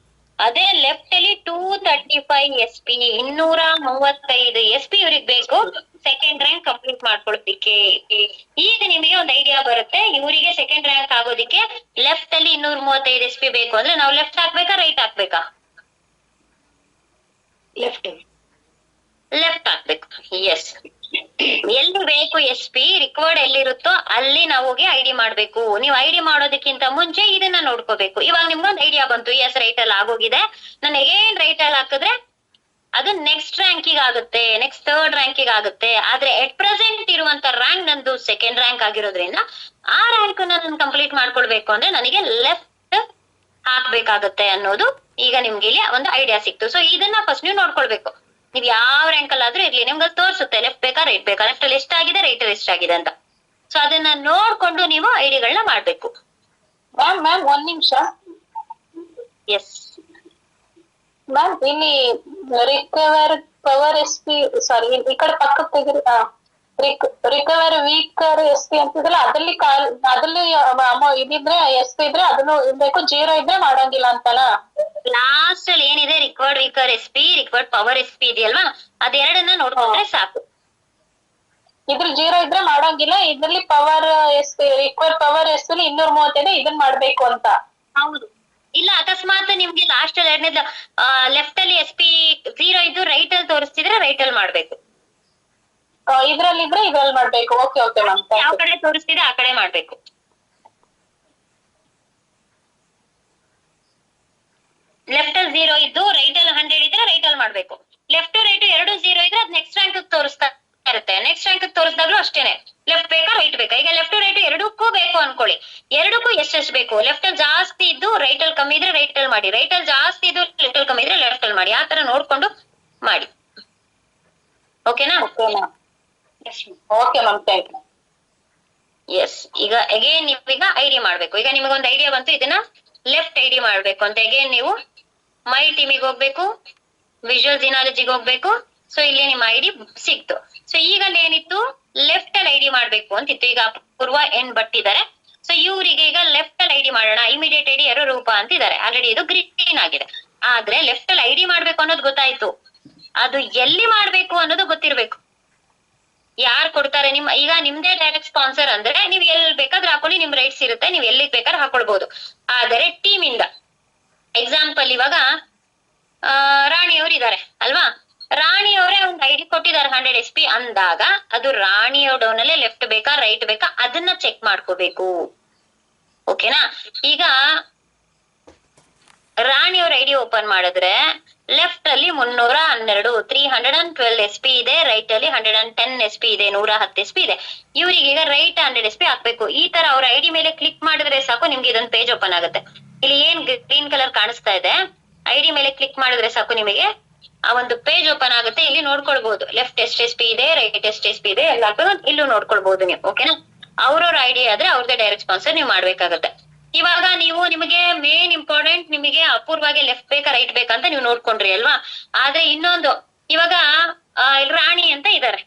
ಅದೇ ಲೆಫ್ಟ್ ಅಲ್ಲಿ 235 ಎಸ್ ಪಿ, 235 ಎಸ್ ಪಿ ಇವ್ರಿಗೆ ಬೇಕು ಸೆಕೆಂಡ್ ರ್ಯಾಂಕ್ ಕಂಪ್ಲೀಟ್ ಮಾಡ್ಕೊಳ್ಳೋದಿಕ್ಕೆ. ಈಗ ನಿಮಗೆ ಒಂದು ಐಡಿಯಾ ಬರುತ್ತೆ, ಇವರಿಗೆ ಸೆಕೆಂಡ್ ರ್ಯಾಂಕ್ ಆಗೋದಿಕ್ಕೆ ಲೆಫ್ಟ್ ಅಲ್ಲಿ 235 ಎಸ್ ಪಿ ಬೇಕು ಅಂದ್ರೆ ನಾವು ಲೆಫ್ಟ್ ಹಾಕ್ಬೇಕಾ ರೈಟ್ ಹಾಕ್ಬೇಕಾ? ಲೆಫ್ಟ್ ಹಾಕ್ಬೇಕು. ಎಸ್, ಎಲ್ಲಿ ಬೇಕು ಎಸ್ ಪಿ ರಿಕ್ವರ್ಡ್ ಎಲ್ಲಿರುತ್ತೋ ಅಲ್ಲಿ ನಾವು ಹೋಗಿ ಐಡಿ ಮಾಡ್ಬೇಕು. ನೀವು ಐಡಿ ಮಾಡೋದಕ್ಕಿಂತ ಮುಂಚೆ ಇದನ್ನ ನೋಡ್ಕೋಬೇಕು. ಇವಾಗ ನಿಮ್ಗೊಂದು ಐಡಿಯಾ ಬಂತು, ಎಸ್ ರೈಟ್ ಅಲ್ಲಿ ಆಗೋಗಿದೆ, ನಾನು ಏನ್ ರೈಟ್ ಅಲ್ಲಿ ಹಾಕಿದ್ರೆ ಅದು ನೆಕ್ಸ್ಟ್ ರ್ಯಾಂಕಿಗೆ ಆಗುತ್ತೆ, ನೆಕ್ಸ್ಟ್ ಥರ್ಡ್ ರ್ಯಾಂಕಿಗೆ ಆಗುತ್ತೆ. ಆದ್ರೆ ಎಟ್ ಪ್ರೆಸೆಂಟ್ ಇರುವಂತ ರ್ಯಾಂಕ್ ನಂದು ಸೆಕೆಂಡ್ ರ್ಯಾಂಕ್ ಆಗಿರೋದ್ರಿಂದ ಆ ರ್ಯಾಂಕ್ ನಾನು ಕಂಪ್ಲೀಟ್ ಮಾಡ್ಕೊಳ್ಬೇಕು ಅಂದ್ರೆ ನನಗೆ ಲೆಫ್ಟ್ ಹಾಕ್ಬೇಕಾಗತ್ತೆ ಅನ್ನೋದು ಈಗ ನಿಮ್ಗೆ ಇಲ್ಲಿ ಒಂದು ಐಡಿಯಾ ಸಿಕ್ತು. ಸೊ ಇದನ್ನ ಫಸ್ಟ್ ನೀವು ನೋಡ್ಕೊಳ್ಬೇಕು. ನೀವ್ ಯಾವ ರ್ಯಾಂಕ್ ಅಲ್ಲಾದ್ರೂ ಇರ್ಲಿ, ನಿಮ್ಗೆ ತೋರಿಸುತ್ತೆ ಲೆಫ್ಟ್ ಬೇಕಾ ರೈಟ್ ಬೇಕಾ, ಲೆಫ್ಟ್ ಅಲ್ಲಿ ಎಷ್ಟಾಗಿದೆ ರೈಟ್ ಅಲ್ಲಿ ಎಷ್ಟಾಗಿದೆ ಅಂತ. ಸೊ ಅದನ್ನ ನೋಡ್ಕೊಂಡು ನೀವು ಐಡಿಗಳನ್ನ ಮಾಡ್ಬೇಕು. ಮ್ಯಾಮ್ ಒಂದ್ ನಿಮಿಷ. ಎಸ್ ಮ್ಯಾಮ್ ಇಲ್ಲಿ ರಿಕವರ್ ಪವರ್ ಎಸ್ ಪಿ, ಸಾರಿ ಈ ಕಡೆ ಪಕ್ಕಕ್ಕೆ ತೆಗಿರಿ. ರಿಕವರ್ ವೀಕರ್ ಎಸ್ ಪಿ ಅಂತಿದ್ರಲ್ಲ, ಅದಲ್ಲಿ ಇದಿದ್ರೆ ಎಸ್ ಪಿ ಇದ್ರೆ ಅದನ್ನು ಬೇಕು, 0 ಇದ್ರೆ ಮಾಡಂಗಿಲ್ಲ ಅಂತಲ್ಲ. ಲಾಸ್ಟ್ ಅಲ್ಲಿ ಏನಿದೆ required weaker S P, required power S P ಇದೆಯಲ್ವಾ, ಅದೆರಡನ್ನ ನೋಡ್ಕೊಂಡ್ರೆ ಸಾಕು. ಇದ್ರ 0 ಇದ್ರೆ ಮಾಡಂಗಿಲ್ಲ, ಇದ್ರಲ್ಲಿ power S P required power S P 235 ಇದನ್ ಮಾಡ್ಬೇಕು ಅಂತ. ಹೌದು. ಇಲ್ಲ ಅಕಸ್ಮಾತ್ ನಿಮ್ಗೆ ಲಾಸ್ಟ್ ಅಲ್ಲಿ ಎರಡನೇದು ಲೆಫ್ಟ್ ಅಲ್ಲಿ ಎಸ್ ಪಿ 0 ಇದ್ದು ರೈಟ್ ಅಲ್ಲಿ ತೋರಿಸ್ತಿದ್ರೆ ರೈಟ್ ಅಲ್ಲಿ ಮಾಡ್ಬೇಕು. ಇದ್ರಲ್ಲಿ ಇದ್ರೆ ಇದ್ರಲ್ಲಿ ಮಾಡ್ಬೇಕು. ಓಕೆ ಓಕೆ ಮ್ಯಾಮ್, ಯಾವ ಕಡೆ ತೋರಿಸ್ತಿದೆ ಆ ಕಡೆ ಮಾಡ್ಬೇಕು. ಲೆಫ್ಟ್ ಅಲ್ಲಿ 0 ಇದ್ದು ರೈಟ್ ಅಲ್ಲಿ 100 ಇದ್ರೆ ರೈಟ್ ಅಲ್ಲಿ ಮಾಡ್ಬೇಕು. ಲೆಫ್ಟ್ ರೈಟ್ ಎರಡು 0 ಇದ್ರೆ ಅದ್ ನೆಕ್ಸ್ಟ್ ರ್ಯಾಂಕ್ ತೋರಿಸ್ತಾ ಇರುತ್ತೆ. ನೆಕ್ಸ್ಟ್ ರ್ಯಾಂಕ್ ತೋರಿಸಿದಾಗ್ಲೂ ಅಷ್ಟೇನೆ, ಲೆಫ್ಟ್ ಬೇಕಾ ರೈಟ್ ಬೇಕಾ. ಈಗ ಲೆಫ್ಟ್ ರೈಟ್ ಎರಡಕ್ಕೂ ಬೇಕು ಅನ್ಕೊಳ್ಳಿ, ಎರಡಕ್ಕೂ ಎಷ್ಟೆಷ್ಟು ಬೇಕು. ಲೆಫ್ಟ್ ಅಲ್ಲಿ ಜಾಸ್ತಿ ಇದ್ದು ರೈಟ್ ಅಲ್ಲಿ ಕಮ್ಮಿ ಇದ್ರೆ ರೈಟ್ ಅಲ್ಲಿ ಮಾಡಿ, ರೈಟ್ ಅಲ್ಲಿ ಜಾಸ್ತಿ ಇದ್ದು ಲೆಫ್ಟ್ ಅಲ್ಲಿ ಕಮ್ಮಿ ಇದ್ರೆ ಲೆಫ್ಟ್ ಅಲ್ಲಿ ಮಾಡಿ. ಆ ತರ ನೋಡ್ಕೊಂಡು ಮಾಡಿ. ಓಕೆನಾ? Okay ma'am, thank you. Yes, ಈಗ ಅಗೇನ್ ನೀವೀಗ ಐಡಿ ಮಾಡ್ಬೇಕು. ಈಗ ನಿಮಗೊಂದು ಐಡಿಯಾ ಬಂತು, ಇದನ್ನ ಲೆಫ್ಟ್ ಐಡಿ ಮಾಡ್ಬೇಕು ಅಂತ ಅಗೇನ್ ನೀವು ಮೈ ಟೀಮಿಗೆ ಹೋಗ್ಬೇಕು, ವಿಜುವಲ್ ಜಿನಾಲಜಿಗೆ ಹೋಗ್ಬೇಕು. ಸೊ ಇಲ್ಲಿ ನಿಮ್ಮ ಐಡಿ ಸಿಕ್ತು. ಸೊ ಈಗ ಏನಿತ್ತು, ಲೆಫ್ಟ್ ಅಲ್ಲಿ ಐಡಿ ಮಾಡ್ಬೇಕು ಅಂತಿತ್ತು. ಈಗ ಪೂರ್ವ ಎನ್ ಭಟ್ ಇದಾರೆ. ಸೊ ಇವರಿಗೆ ಈಗ ಲೆಫ್ಟ್ ಅಲ್ಲಿ ಐಡಿ ಮಾಡೋಣ, ಇಮಿಡಿಯೇಟ್ ಐಡಿ 2 ರೂಪ ಅಂತಿದ್ದಾರೆ. ಆಲ್ರೆಡಿ ಇದು ಗ್ರೀನ್ ಆಗಿದೆ. ಆದ್ರೆ ಲೆಫ್ಟ್ ಅಲ್ಲಿ ಐಡಿ ಮಾಡ್ಬೇಕು ಅನ್ನೋದು ಗೊತ್ತಾಯ್ತು, ಅದು ಎಲ್ಲಿ ಮಾಡ್ಬೇಕು ಅನ್ನೋದು ಗೊತ್ತಿರ್ಬೇಕು. ಯಾರು ಕೊಡ್ತಾರೆ ಈಗ ನಿಮ್ದೇ ಡೈರೆಕ್ಟ್ ಸ್ಪಾನ್ಸರ್ ಅಂದ್ರೆ ನೀವ್ ಎಲ್ಲಿ ಬೇಕಾದ್ರೆ ಹಾಕೊಳ್ಳಿ, ನಿಮ್ ರೈಟ್ಸ್ ಇರುತ್ತೆ, ನೀವ್ ಎಲ್ಲಿಗ್ ಬೇಕಾದ್ರೆ ಹಾಕೊಳ್ಬಹುದು. ಆದರೆ ಟೀಮ್ ಇಂದ ಎಕ್ಸಾಂಪಲ್ ಇವಾಗ ರಾಣಿಯವ್ರು ಇದಾರೆ ಅಲ್ವಾ, ರಾಣಿಯವರೇ ಒಂದು ಐಡಿ ಕೊಟ್ಟಿದ್ದಾರೆ 100 ಎಸ್ ಪಿ ಅಂದಾಗ ಅದು ರಾಣಿಯವ್ರ ಡೌನಲ್ಲೇ ಲೆಫ್ಟ್ ಬೇಕಾ ರೈಟ್ ಬೇಕಾ ಅದನ್ನ ಚೆಕ್ ಮಾಡ್ಕೋಬೇಕು. ಓಕೆನಾ? ಈಗ ರಾಣಿಯವ್ರ ಐಡಿ ಓಪನ್ ಮಾಡಿದ್ರೆ ಲೆಫ್ಟ್ ಅಲ್ಲಿ 312 312 ಎಸ್ ಪಿ ಇದೆ, ರೈಟ್ ಅಲ್ಲಿ 110 ಎಸ್ ಪಿ ಇದೆ, 110 ಎಸ್ ಪಿ ಇದೆ. ಇವ್ರಿಗೆ ಈಗ ರೈಟ್ 100 ಎಸ್ ಪಿ ಹಾಕ್ಬೇಕು. ಈ ತರ ಅವ್ರ ಐಡಿ ಮೇಲೆ ಕ್ಲಿಕ್ ಮಾಡಿದ್ರೆ ಸಾಕು, ನಿಮ್ಗೆ ಇದೊಂದು ಪೇಜ್ ಓಪನ್ ಆಗುತ್ತೆ. ಇಲ್ಲಿ ಏನ್ ಗ್ರೀನ್ ಕಲರ್ ಕಾಣಿಸ್ತಾ ಇದೆ, ಐಡಿ ಮೇಲೆ ಕ್ಲಿಕ್ ಮಾಡಿದ್ರೆ ಸಾಕು ನಿಮಗೆ ಆ ಒಂದು ಪೇಜ್ ಓಪನ್ ಆಗುತ್ತೆ. ಇಲ್ಲಿ ನೋಡ್ಕೊಳ್ಬಹುದು ಲೆಫ್ಟ್ ಎಷ್ಟು ಎಸ್ ಪಿ ಇದೆ, ರೈಟ್ ಎಷ್ಟು ಎಸ್ ಪಿ ಇದೆ ಎಲ್ಲ ಇಲ್ಲೂ ನೋಡ್ಕೊಳ್ಬಹುದು ನೀವು. ಓಕೆನಾ? ಅವ್ರವ್ರ ಐಡಿ ಆದ್ರೆ ಅವ್ರದ್ದೇ ಡೈರೆಕ್ಟ್ ಸ್ಪಾನ್ಸರ್ ನೀವು ಮಾಡ್ಬೇಕಾಗತ್ತೆ. ಇವಾಗ ನೀವು ನಿಮಗೆ ಮೇನ್ ಇಂಪಾರ್ಟೆಂಟ್, ನಿಮಗೆ ಅಪೂರ್ವವಾಗಿ ಲೆಫ್ಟ್ ಬೇಕಾ ರೈಟ್ ಬೇಕಾ ಅಂತ ನೀವು ನೋಡ್ಕೊಂಡ್ರಿ ಅಲ್ವಾ. ಆದ್ರೆ ಇನ್ನೊಂದು, ಇವಾಗ ರಾಣಿ ಅಂತ ಇದಾರೆ,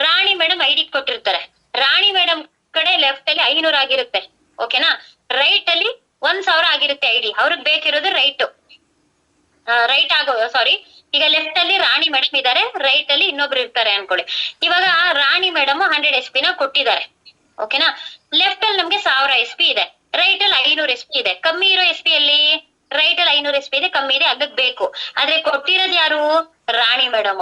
ರಾಣಿ ಮೇಡಮ್ ಐಡಿ ಕೊಟ್ಟಿರ್ತಾರೆ. ರಾಣಿ ಮೇಡಮ್ ಕಡೆ ಲೆಫ್ಟ್ ಅಲ್ಲಿ 500 ಆಗಿರುತ್ತೆ. ಓಕೆನಾ? ರೈಟ್ ಅಲ್ಲಿ 1000 ಆಗಿರುತ್ತೆ ಐಡಿ. ಅವ್ರಿಗೆ ಬೇಕಿರೋದು ರೈಟ್ ಈಗ ಲೆಫ್ಟ್ ಅಲ್ಲಿ ರಾಣಿ ಮೇಡಮ್ ಇದಾರೆ, ರೈಟ್ ಅಲ್ಲಿ ಇನ್ನೊಬ್ರು ಇರ್ತಾರೆ ಅನ್ಕೊಳ್ಳಿ. ಇವಾಗ ರಾಣಿ ಮೇಡಮ್ 100 SP ನ ಕೊಟ್ಟಿದ್ದಾರೆ, ಓಕೆನಾ. ಲೆಫ್ಟ್ ಅಲ್ಲಿ ನಮ್ಗೆ 1000 SP ಇದೆ, ರೈಟ್ ಅಲ್ಲಿ 500 SP ಇದೆ. ಕಮ್ಮಿ ಇರೋ SP ಅಲ್ಲಿ ರೈಟ್ ಅಲ್ಲಿ 500 SP ಇದೆ, ಕಮ್ಮಿ ಇದೆ, ಅದಕ್ ಬೇಕು. ಆದ್ರೆ ಕೊಟ್ಟಿರೋದು ಯಾರು? ರಾಣಿ ಮೇಡಮ್.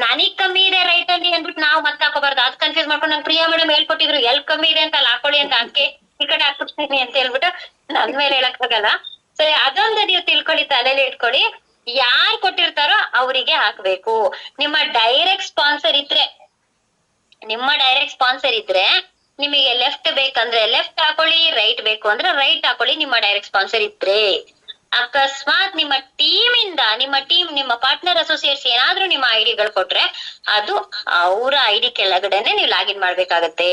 ನನಗ್ ಕಮ್ಮಿ ಇದೆ ರೈಟ್ ಅಲ್ಲಿ ಅಂದ್ಬಿಟ್ಟು ನಾವು ಮತ್ತೆ ಹಾಕೋಬಾರ್ದು, ಅದ್ ಕನ್ಫ್ಯೂಸ್ ಮಾಡ್ಕೊಂಡು ನಂಗೆ ಪ್ರಿಯಾ ಮೇಡಮ್ ಹೇಳ್ಕೊಟ್ಟಿದ್ರು ಎಲ್ ಕಮ್ಮಿ ಇದೆ ಅಂತ ಅಲ್ಲಿ ಹಾಕೊಳ್ಳಿ ಅಂತ, ಅದಕ್ಕೆ ಈ ಕಡೆ ಹಾಕ್ಬಿಡ್ತೀನಿ ಅಂತ ಹೇಳ್ಬಿಟ್ಟು ನನ್ ಮೇಲೆ ಹೇಳಕ್ ಆಗಲ್ಲ. ಸೊ ಅದೊಂದು ನೀವು ತಿಳ್ಕೊಳ್ಳಿ, ತಲೆಯಲ್ಲಿ ಇಟ್ಕೊಳ್ಳಿ. ಯಾರ್ ಕೊಟ್ಟಿರ್ತಾರೋ ಅವರಿಗೆ ಹಾಕ್ಬೇಕು. ನಿಮ್ಮ ಡೈರೆಕ್ಟ್ ಸ್ಪಾನ್ಸರ್ ಇದ್ರೆ ನಿಮಗೆ ಲೆಫ್ಟ್ ಬೇಕಂದ್ರೆ ಲೆಫ್ಟ್ ಹಾಕೊಳ್ಳಿ, ರೈಟ್ ಬೇಕು ಅಂದ್ರೆ ರೈಟ್ ಹಾಕೊಳ್ಳಿ, ನಿಮ್ಮ ಡೈರೆಕ್ಟ್ ಸ್ಪಾನ್ಸರ್ ಇದ್ರೆ. ಅಕಸ್ಮಾತ್ ನಿಮ್ಮ ನಿಮ್ಮ ಪಾರ್ಟ್ನರ್ ಅಸೋಸಿಯೇಟ್ಸ್ ಏನಾದ್ರೂ ನಿಮ್ಮ ಐಡಿಗಳು ಕೊಟ್ರೆ ಅದು ಅವರ ಐಡಿ ಕೆಳಗಡೆನೆ ನೀವು ಲಾಗಿನ್ ಮಾಡ್ಬೇಕಾಗತ್ತೆ.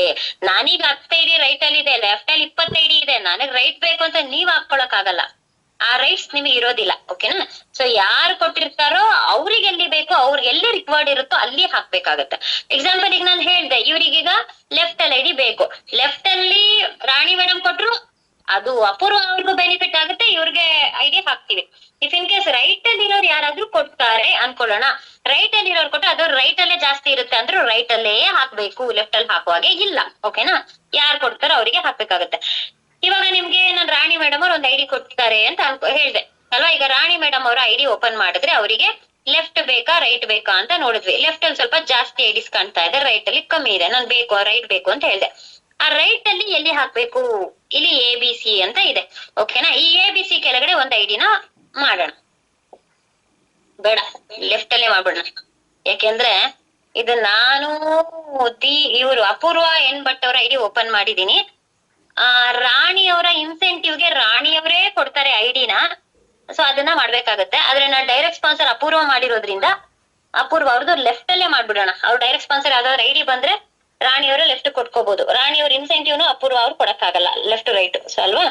ನಾನೀಗ 10 ಐಡಿ ರೈಟ್ ಅಲ್ಲಿ ಇದೆ, ಲೆಫ್ಟ್ ಅಲ್ಲಿ 20 ಐಡಿ ಇದೆ, ನನಗ್ ರೈಟ್ ಬೇಕು ಅಂತ ನೀವ್ ಹಾಕೊಳಕ್ ಆಗಲ್ಲ, ಆ ರೈಟ್ಸ್ ನಿಮಗೆ ಇರೋದಿಲ್ಲ, ಓಕೆನಾ. ಸೊ ಯಾರು ಕೊಟ್ಟಿರ್ತಾರೋ ಅವ್ರಿಗೆ ಎಲ್ಲಿ ಬೇಕೋ, ಅವ್ರಿಗೆ ಎಲ್ಲಿ ರಿಕ್ವೈರ್ಡ್ ಇರುತ್ತೋ ಅಲ್ಲಿ ಹಾಕ್ಬೇಕಾಗತ್ತೆ. ಎಕ್ಸಾಂಪಲ್ ಈಗ ನಾನು ಹೇಳ್ದೆ, ಇವ್ರಿಗೀಗ ಲೆಫ್ಟ್ ಅಲ್ಲಿ ಐಡಿ ಬೇಕು, ಲೆಫ್ಟ್ ಅಲ್ಲಿ ರಾಣಿ ಮೇಡಮ್ ಕೊಟ್ರು ಅದು ಅಪೂರ್ವ ಅವ್ರಿಗೂ ಬೆನಿಫಿಟ್ ಆಗುತ್ತೆ, ಇವ್ರಿಗೆ ಐಡಿ ಹಾಕ್ತಿವಿ. ಇಫ್ ಇನ್ ಕೇಸ್ ರೈಟ್ ಅಲ್ಲಿ ಇರೋರು ಯಾರಾದ್ರೂ ಕೊಡ್ತಾರೆ ಅನ್ಕೊಳ್ಳೋಣ, ರೈಟ್ ಅಲ್ಲಿ ಇರೋರು ಕೊಟ್ಟು ಅದು ರೈಟ್ ಅಲ್ಲೇ ಜಾಸ್ತಿ ಇರುತ್ತೆ ಅಂದ್ರೆ ರೈಟ್ ಅಲ್ಲೇ ಹಾಕ್ಬೇಕು, ಲೆಫ್ಟ್ ಅಲ್ಲಿ ಹಾಕುವಾಗೆ ಇಲ್ಲ, ಓಕೆನಾ. ಯಾರು ಕೊಡ್ತಾರೋ ಅವರಿಗೆ ಹಾಕ್ಬೇಕಾಗತ್ತೆ. ಇವಾಗ ನಿಮ್ಗೆ ನಾನು ರಾಣಿ ಮೇಡಮ್ ಅವ್ರು ಒಂದು ಐಡಿ ಕೊಡ್ತಾರೆ ಅಂತ ಹೇಳ್ದೆ ಅಲ್ವಾ. ಈಗ ರಾಣಿ ಮೇಡಮ್ ಅವರ ಐಡಿ ಓಪನ್ ಮಾಡಿದ್ರೆ ಅವರಿಗೆ ಲೆಫ್ಟ್ ಬೇಕಾ ರೈಟ್ ಬೇಕಾ ಅಂತ ನೋಡಿದ್ವಿ. ಲೆಫ್ಟ್ ಅಲ್ಲಿ ಸ್ವಲ್ಪ ಜಾಸ್ತಿ ಐಡಿಸ್ ಕಾಣ್ತಾ ಇದೆ, ರೈಟ್ ಅಲ್ಲಿ ಕಮ್ಮಿ ಇದೆ. ನಾನು ಬೇಕು ರೈಟ್ ಬೇಕು ಅಂತ ಹೇಳ್ದೆ. ಆ ರೈಟ್ ಅಲ್ಲಿ ಎಲ್ಲಿ ಹಾಕ್ಬೇಕು? ಇಲ್ಲಿ ABC ಅಂತ ಇದೆ, ಓಕೆನಾ. ಈ ABC ಕೆಳಗಡೆ ಒಂದು ಐಡಿನ ಮಾಡೋಣ, ಬೇಡ ಲೆಫ್ಟ್ ಅಲ್ಲೇ ಮಾಡ್ಬಿಡೋಣ. ಯಾಕೆಂದ್ರೆ ಇದು ನಾನು ಇವರು ಅಪೂರ್ವ ಎನ್ ಭಟ್ ಅವರ ಐಡಿ ಓಪನ್ ಮಾಡಿದೀನಿ. ರಾಣಿ ಅವರ ಇನ್ಸೆಂಟಿವ್ಗೆ ರಾಣಿಯವರೇ ಕೊಡ್ತಾರೆ ಐಡಿನ, ಸೊ ಅದನ್ನ ಮಾಡ್ಬೇಕಾಗತ್ತೆ. ಆದ್ರೆ ನಾನು ಡೈರೆಕ್ಟ್ ಸ್ಪಾನ್ಸರ್ ಅಪೂರ್ವ ಮಾಡಿರೋದ್ರಿಂದ ಅಪೂರ್ವ ಅವ್ರದ್ದು ಲೆಫ್ಟ್ ಅಲ್ಲೇ ಮಾಡ್ಬಿಡೋಣ. ಅವ್ರು ಡೈರೆಕ್ಟ್ ಸ್ಪಾನ್ಸರ್ ಯಾವ್ದಾದ್ರು ಐಡಿ ಬಂದ್ರೆ ರಾಣಿಯವರು ಲೆಫ್ಟ್ ಕೊಟ್ಕೋಬಹುದು. ರಾಣಿಯವ್ರ ಇನ್ಸೆಂಟಿವ್ನು ಅಪೂರ್ವ ಅವ್ರು ಕೊಡಕ್ಕಾಗಲ್ಲ, ಲೆಫ್ಟ್ ರೈಟ್, ಸೊ ಅಲ್ವಾ.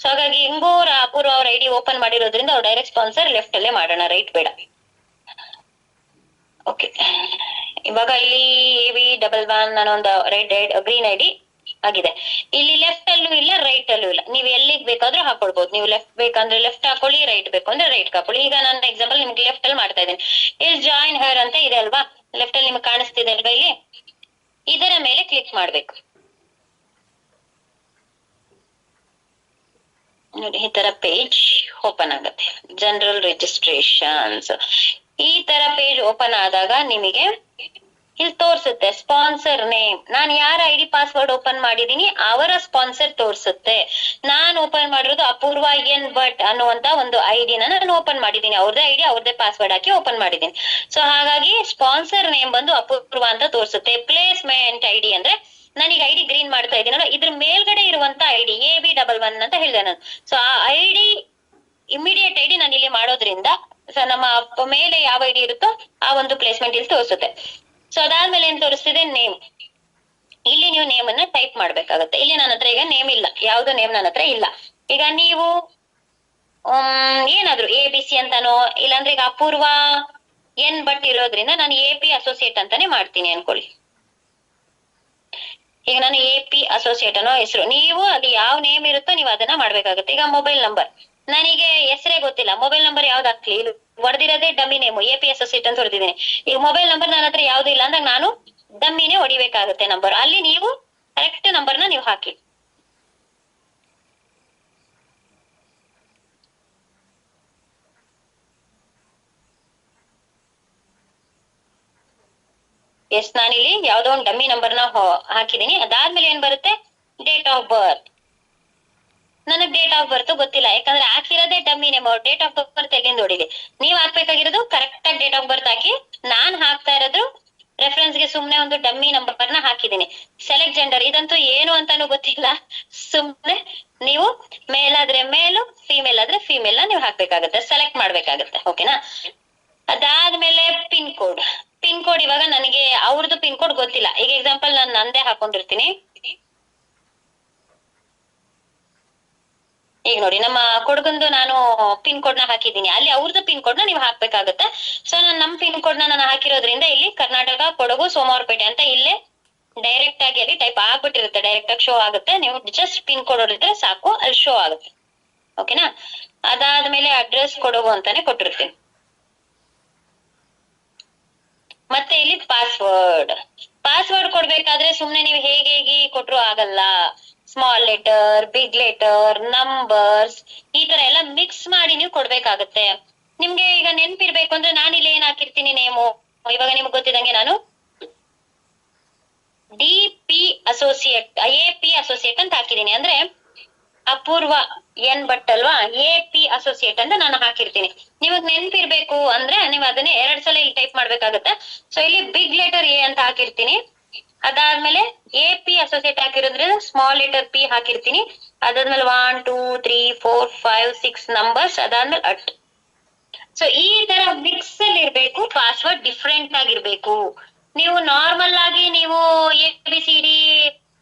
ಸೊ ಹಾಗಾಗಿ ಹಿಂಗೂ ಅಪೂರ್ವ ಅವ್ರ ಐಡಿ ಓಪನ್ ಮಾಡಿರೋದ್ರಿಂದ ಅವ್ರು ಡೈರೆಕ್ಟ್ ಸ್ಪಾನ್ಸರ್ ಲೆಫ್ಟ್ ಅಲ್ಲೇ ಮಾಡೋಣ, ರೈಟ್ ಬೇಡ. ಓಕೆ, ಇವಾಗ ಇಲ್ಲಿ AB11 ಅನ್ನೊಂದು ರೆಡ್ ಗ್ರೀನ್ ಐಡಿ ಆಗಿದೆ. ಇಲ್ಲಿ ಲೆಫ್ಟ್ ಅಲ್ಲೂ ಇಲ್ಲ, ರೈಟ್ ಅಲ್ಲೂ ಇಲ್ಲ. ನೀವು ಎಲ್ಲಿಗೆ ಬೇಕಾದ್ರೂ ಹಾಕೊಳ್ಬಹುದು. ನೀವು ಲೆಫ್ಟ್ ಬೇಕಂದ್ರೆ ಲೆಫ್ಟ್ ಹಾಕೊಳ್ಳಿ, ರೈಟ್ ಬೇಕು ಅಂದ್ರೆ ರೈಟ್ ಹಾಕೊಳ್ಳಿ. ಈಗ ನನ್ನ ಎಕ್ಸಾಂಪಲ್ ನಿಮ್ಗೆ ಲೆಫ್ಟ್ ಅಲ್ಲಿ ಮಾಡ್ತಾ ಇದ್ದೀನಿ. ಇಲ್ಲಿ ಜಾಯಿನ್ ಹರ್ ಅಂತ ಇದೆ ಅಲ್ವಾ, ಲೆಫ್ಟ್ ಅಲ್ಲಿ ನಿಮ್ಗೆ ಕಾಣಿಸ್ತಿದೆ ಅಲ್ವಾ, ಇಲ್ಲಿ ಇದರ ಮೇಲೆ ಕ್ಲಿಕ್ ಮಾಡ್ಬೇಕು. ನೋಡಿ ಈ ತರ ಪೇಜ್ ಓಪನ್ ಆಗುತ್ತೆ, ಜನರಲ್ ರಿಜಿಸ್ಟ್ರೇಷನ್ಸ್. ಈ ತರ ಪೇಜ್ ಓಪನ್ ಆದಾಗ ನಿಮಗೆ ಇಲ್ಲಿ ತೋರ್ಸುತ್ತೆ ಸ್ಪಾನ್ಸರ್ ನೇಮ್. ನಾನು ಯಾರ ಐಡಿ ಪಾಸ್ವರ್ಡ್ ಓಪನ್ ಮಾಡಿದೀನಿ ಅವರ ಸ್ಪಾನ್ಸರ್ ತೋರ್ಸುತ್ತೆ. ನಾನು ಓಪನ್ ಮಾಡಿರೋದು ಅಪೂರ್ವ ಎನ್ ಭಟ್ ಅನ್ನುವಂತ ಒಂದು ಐಡಿನ ನಾನು ಓಪನ್ ಮಾಡಿದೀನಿ. ಅವ್ರದೇ ಐಡಿ ಅವ್ರದೇ ಪಾಸ್ವರ್ಡ್ ಹಾಕಿ ಓಪನ್ ಮಾಡಿದೀನಿ. ಸೊ ಹಾಗಾಗಿ ಸ್ಪಾನ್ಸರ್ ನೇಮ್ ಬಂದು ಅಪೂರ್ವ ಅಂತ ತೋರ್ಸುತ್ತೆ. ಪ್ಲೇಸ್ಮೆಂಟ್ ಐಡಿ ಅಂದ್ರೆ ನಾನೀಗ ಐಡಿ ಗ್ರೀನ್ ಮಾಡ್ತಾ ಇದ್ದೀನಲ್ಲ, ಇದ್ರ ಮೇಲ್ಗಡೆ ಇರುವಂತ ಐಡಿ AB11 ಅಂತ ಹೇಳಿದೆ ನಾನು. ಸೊ ಆ ಐಡಿ ಇಮಿಡಿಯೇಟ್ ಐಡಿ ನಾನು ಇಲ್ಲಿ ಮಾಡೋದ್ರಿಂದ ಸೊ ನಮ್ಮ ಮೇಲೆ ಯಾವ ಐಡಿ ಇರುತ್ತೋ ಆ ಒಂದು ಪ್ಲೇಸ್ಮೆಂಟ್ ಇಲ್ಲಿ ತೋರಿಸುತ್ತೆ. ಸೊ ಅದಾದ್ಮೇಲೆ ಏನ್ ತೋರಿಸ್ತಿದೆ? ನೇಮ್. ಇಲ್ಲಿ ನೀವು ನೇಮ್ ಅನ್ನ ಟೈಪ್ ಮಾಡ್ಬೇಕಾಗತ್ತೆ. ಇಲ್ಲಿ ನನ್ನ ಹತ್ರ ಈಗ ನೇಮ್ ಇಲ್ಲ, ಯಾವ್ದು ನೇಮ್ ನನ್ನ ಹತ್ರ ಇಲ್ಲ. ಈಗ ನೀವು ಏನಾದ್ರು ABC ಅಂತಾನೋ, ಇಲ್ಲಾಂದ್ರೆ ಈಗ ಅಪೂರ್ವ ಎನ್ ಭಟ್ ಇರೋದ್ರಿಂದ ನಾನು AP ಅಸೋಸಿಯೇಟ್ ಅಂತಾನೆ ಮಾಡ್ತೀನಿ ಅನ್ಕೊಳ್ಳಿ. ಈಗ ನಾನು AP ಅಸೋಸಿಯೇಟ್ ಅನ್ನೋ ಹೆಸರು, ನೀವು ಅಲ್ಲಿ ಯಾವ ನೇಮ್ ಇರುತ್ತೋ ನೀವು ಅದನ್ನ ಮಾಡ್ಬೇಕಾಗುತ್ತೆ. ಈಗ ಮೊಬೈಲ್ ನಂಬರ್, ನನಗೆ ಹೆಸರೇ ಗೊತ್ತಿಲ್ಲ, ಮೊಬೈಲ್ ನಂಬರ್ ಯಾವ್ದು ಹಾಕ್ಲಿ? ಇಲ್ಲಿ ಹೊಡೆದಿರೋದೇ ಡಮ್ಮಿ ನೇಮು, AP ಅಸೋಸಿಯೇಟ್ ಅಂತ ಹೊಡೆದಿದ್ದೀನಿ. ಈಗ ಮೊಬೈಲ್ ನಂಬರ್ ನನ್ನ ಹತ್ರ ಯಾವ್ದು ಇಲ್ಲ ಅಂದಾಗ ನಾನು ಡಮ್ಮಿನೇ ಹೊಡಿಬೇಕಾಗುತ್ತೆ ನಂಬರ್. ಅಲ್ಲಿ ನೀವು ಕರೆಕ್ಟ್ ನಂಬರ್ನ ನೀವು ಹಾಕಿ. ಎಸ್, ನಾನಿಲ್ಲಿ ಯಾವ್ದೋ ಒಂದು ಡಮ್ಮಿ ನಂಬರ್ನ ಹಾಕಿದೀನಿ. ಅದಾದ್ಮೇಲೆ ಏನ್ ಬರುತ್ತೆ? Date of birth. ನನಗ್ ಡೇಟ್ ಆಫ್ ಬರ್ತ್ ಗೊತ್ತಿಲ್ಲ, ಯಾಕಂದ್ರೆ ಹಾಕಿರೋದೇ dummy name. Date of birth ಎಲ್ಲಿಂದ ಹೊಡಿಲಿ? ನೀವ್ ಹಾಕ್ಬೇಕಾಗಿರೋದು ಕರೆಕ್ಟ್ ಆಗಿ ಡೇಟ್ ಆಫ್ ಬರ್ತ್ ಹಾಕಿ. ನಾನ್ ಹಾಕ್ತಾ ಇರೋದು ರೆಫರೆನ್ಸ್ ಗೆ ಸುಮ್ನೆ ಒಂದು ಡಮ್ಮಿ ನಂಬರ್ನ ಹಾಕಿದೀನಿ. ಸೆಲೆಕ್ಟ್ ಜೆಂಡರ್, ಇದಂತೂ ಏನು ಅಂತಾನು ಗೊತ್ತಿಲ್ಲ, ಸುಮ್ನೆ ನೀವು ಮೇಲ್ ಆದ್ರೆ ಮೇಲು, ಫಿಮೇಲ್ ಆದ್ರೆ ಫಿಮೇಲ್ ನ ನೀವು ಹಾಕ್ಬೇಕಾಗತ್ತೆ, ಸೆಲೆಕ್ಟ್ ಮಾಡ್ಬೇಕಾಗತ್ತೆ, ಓಕೆನಾ. ಅದಾದ್ಮೇಲೆ ಪಿನ್ ಕೋಡ್. ಪಿನ್ ಕೋಡ್ ಇವಾಗ ನನಗೆ ಅವ್ರದ್ದು ಪಿನ್ ಕೋಡ್ ಗೊತ್ತಿಲ್ಲ. ಈಗ ಎಕ್ಸಾಂಪಲ್ ನಾನು ನಂದೇ ಹಾಕೊಂಡಿರ್ತೀನಿ. ಈಗ ನೋಡಿ ನಮ್ಮ ಕೊಡಗಂದು ನಾನು ಪಿನ್ ಕೋಡ್ ನ ಹಾಕಿದ್ದೀನಿ, ಅಲ್ಲಿ ಅವ್ರದ್ದು ಪಿನ್ ಕೋಡ್ ನ ನೀವು ಹಾಕ್ಬೇಕಾಗತ್ತೆ. ಸೊ ನಾನು ನಮ್ ಪಿನ್ ಕೋಡ್ ನ ನಾನು ಹಾಕಿರೋದ್ರಿಂದ ಇಲ್ಲಿ ಕರ್ನಾಟಕ ಕೊಡಗು ಸೋಮವಾರಪೇಟೆ ಅಂತ ಇಲ್ಲೇ ಡೈರೆಕ್ಟ್ ಆಗಿ ಅಲ್ಲಿ ಟೈಪ್ ಆಗ್ಬಿಟ್ಟಿರುತ್ತೆ, ಡೈರೆಕ್ಟ್ ಆಗಿ ಶೋ ಆಗುತ್ತೆ. ನೀವು ಜಸ್ಟ್ ಪಿನ್ ಕೋಡ್ ಹೊಡಿದ್ರೆ ಸಾಕು, ಅಲ್ಲಿ ಶೋ ಆಗುತ್ತೆ, ಓಕೆನಾ. ಅದಾದ್ಮೇಲೆ ಅಡ್ರೆಸ್ ಕೊಡಗು ಅಂತಾನೆ ಕೊಟ್ಟಿರ್ತೀನಿ. ಮತ್ತೆ ಇಲ್ಲಿ ಪಾಸ್ವರ್ಡ್ ಕೊಡ್ಬೇಕಾದ್ರೆ ಸುಮ್ನೆ ನೀವು ಹೇಗೆ ಕೊಟ್ರು ಆಗಲ್ಲ. Small letter, big letter, numbers ಈ ತರ ಎಲ್ಲ ಮಿಕ್ಸ್ ಮಾಡಿ ನೀವು ಕೊಡ್ಬೇಕಾಗತ್ತೆ. ನಿಮ್ಗೆ ಈಗ ನೆನ್ಪಿರ್ಬೇಕು ಅಂದ್ರೆ ನಾನು ಇಲ್ಲಿ ಏನ್ ಹಾಕಿರ್ತೀನಿ ನೇಮು, ಇವಾಗ ನಿಮ್ಗೆ ಗೊತ್ತಿದಂಗೆ ನಾನು ಡಿ.ಪಿ. Associate, AP. ಅಸೋಸಿಯೇಟ್ ಅಂತ ಹಾಕಿದೀನಿ. ಅಂದ್ರೆ ಅಪೂರ್ವ ಎನ್ ಭಟ್ ಅಲ್ವಾ, ಎ.ಪಿ. ಅಸೋಸಿಯೇಟ್ ಅಂತ ನಾನು ಹಾಕಿರ್ತೀನಿ. ನಿಮಗ್ ನೆನ್ಪಿರ್ಬೇಕು ಅಂದ್ರೆ ನೀವು ಅದನ್ನೇ 2 ಸಲ ಇಲ್ಲಿ ಟೈಪ್ ಮಾಡ್ಬೇಕಾಗತ್ತೆ. ಸೊ ಇಲ್ಲಿ ಬಿಗ್ ಲೆಟರ್ ಎ ಅಂತ ಹಾಕಿರ್ತೀನಿ, ಅದಾದ್ಮೇಲೆ ಎ.ಪಿ. ಅಸೋಸಿಯೇಟ್ ಹಾಕಿರೋದ್ರಿಂದ ಸ್ಮಾಲ್ ಲೆಟರ್ ಪಿ ಹಾಕಿರ್ತೀನಿ, ಅದಾದ್ಮೇಲೆ 1 2 3 4 5 6 ನಂಬರ್ಸ್, ಅದಾದ್ಮೇಲೆ ಅಟ್. ಸೊ ಈ ತರ ಮಿಕ್ಸ್ ಅಲ್ಲಿ ಇರ್ಬೇಕು, ಪಾಸ್ವರ್ಡ್ ಡಿಫ್ರೆಂಟ್ ಆಗಿರ್ಬೇಕು. ನೀವು ನಾರ್ಮಲ್ ಆಗಿ ನೀವು ABCD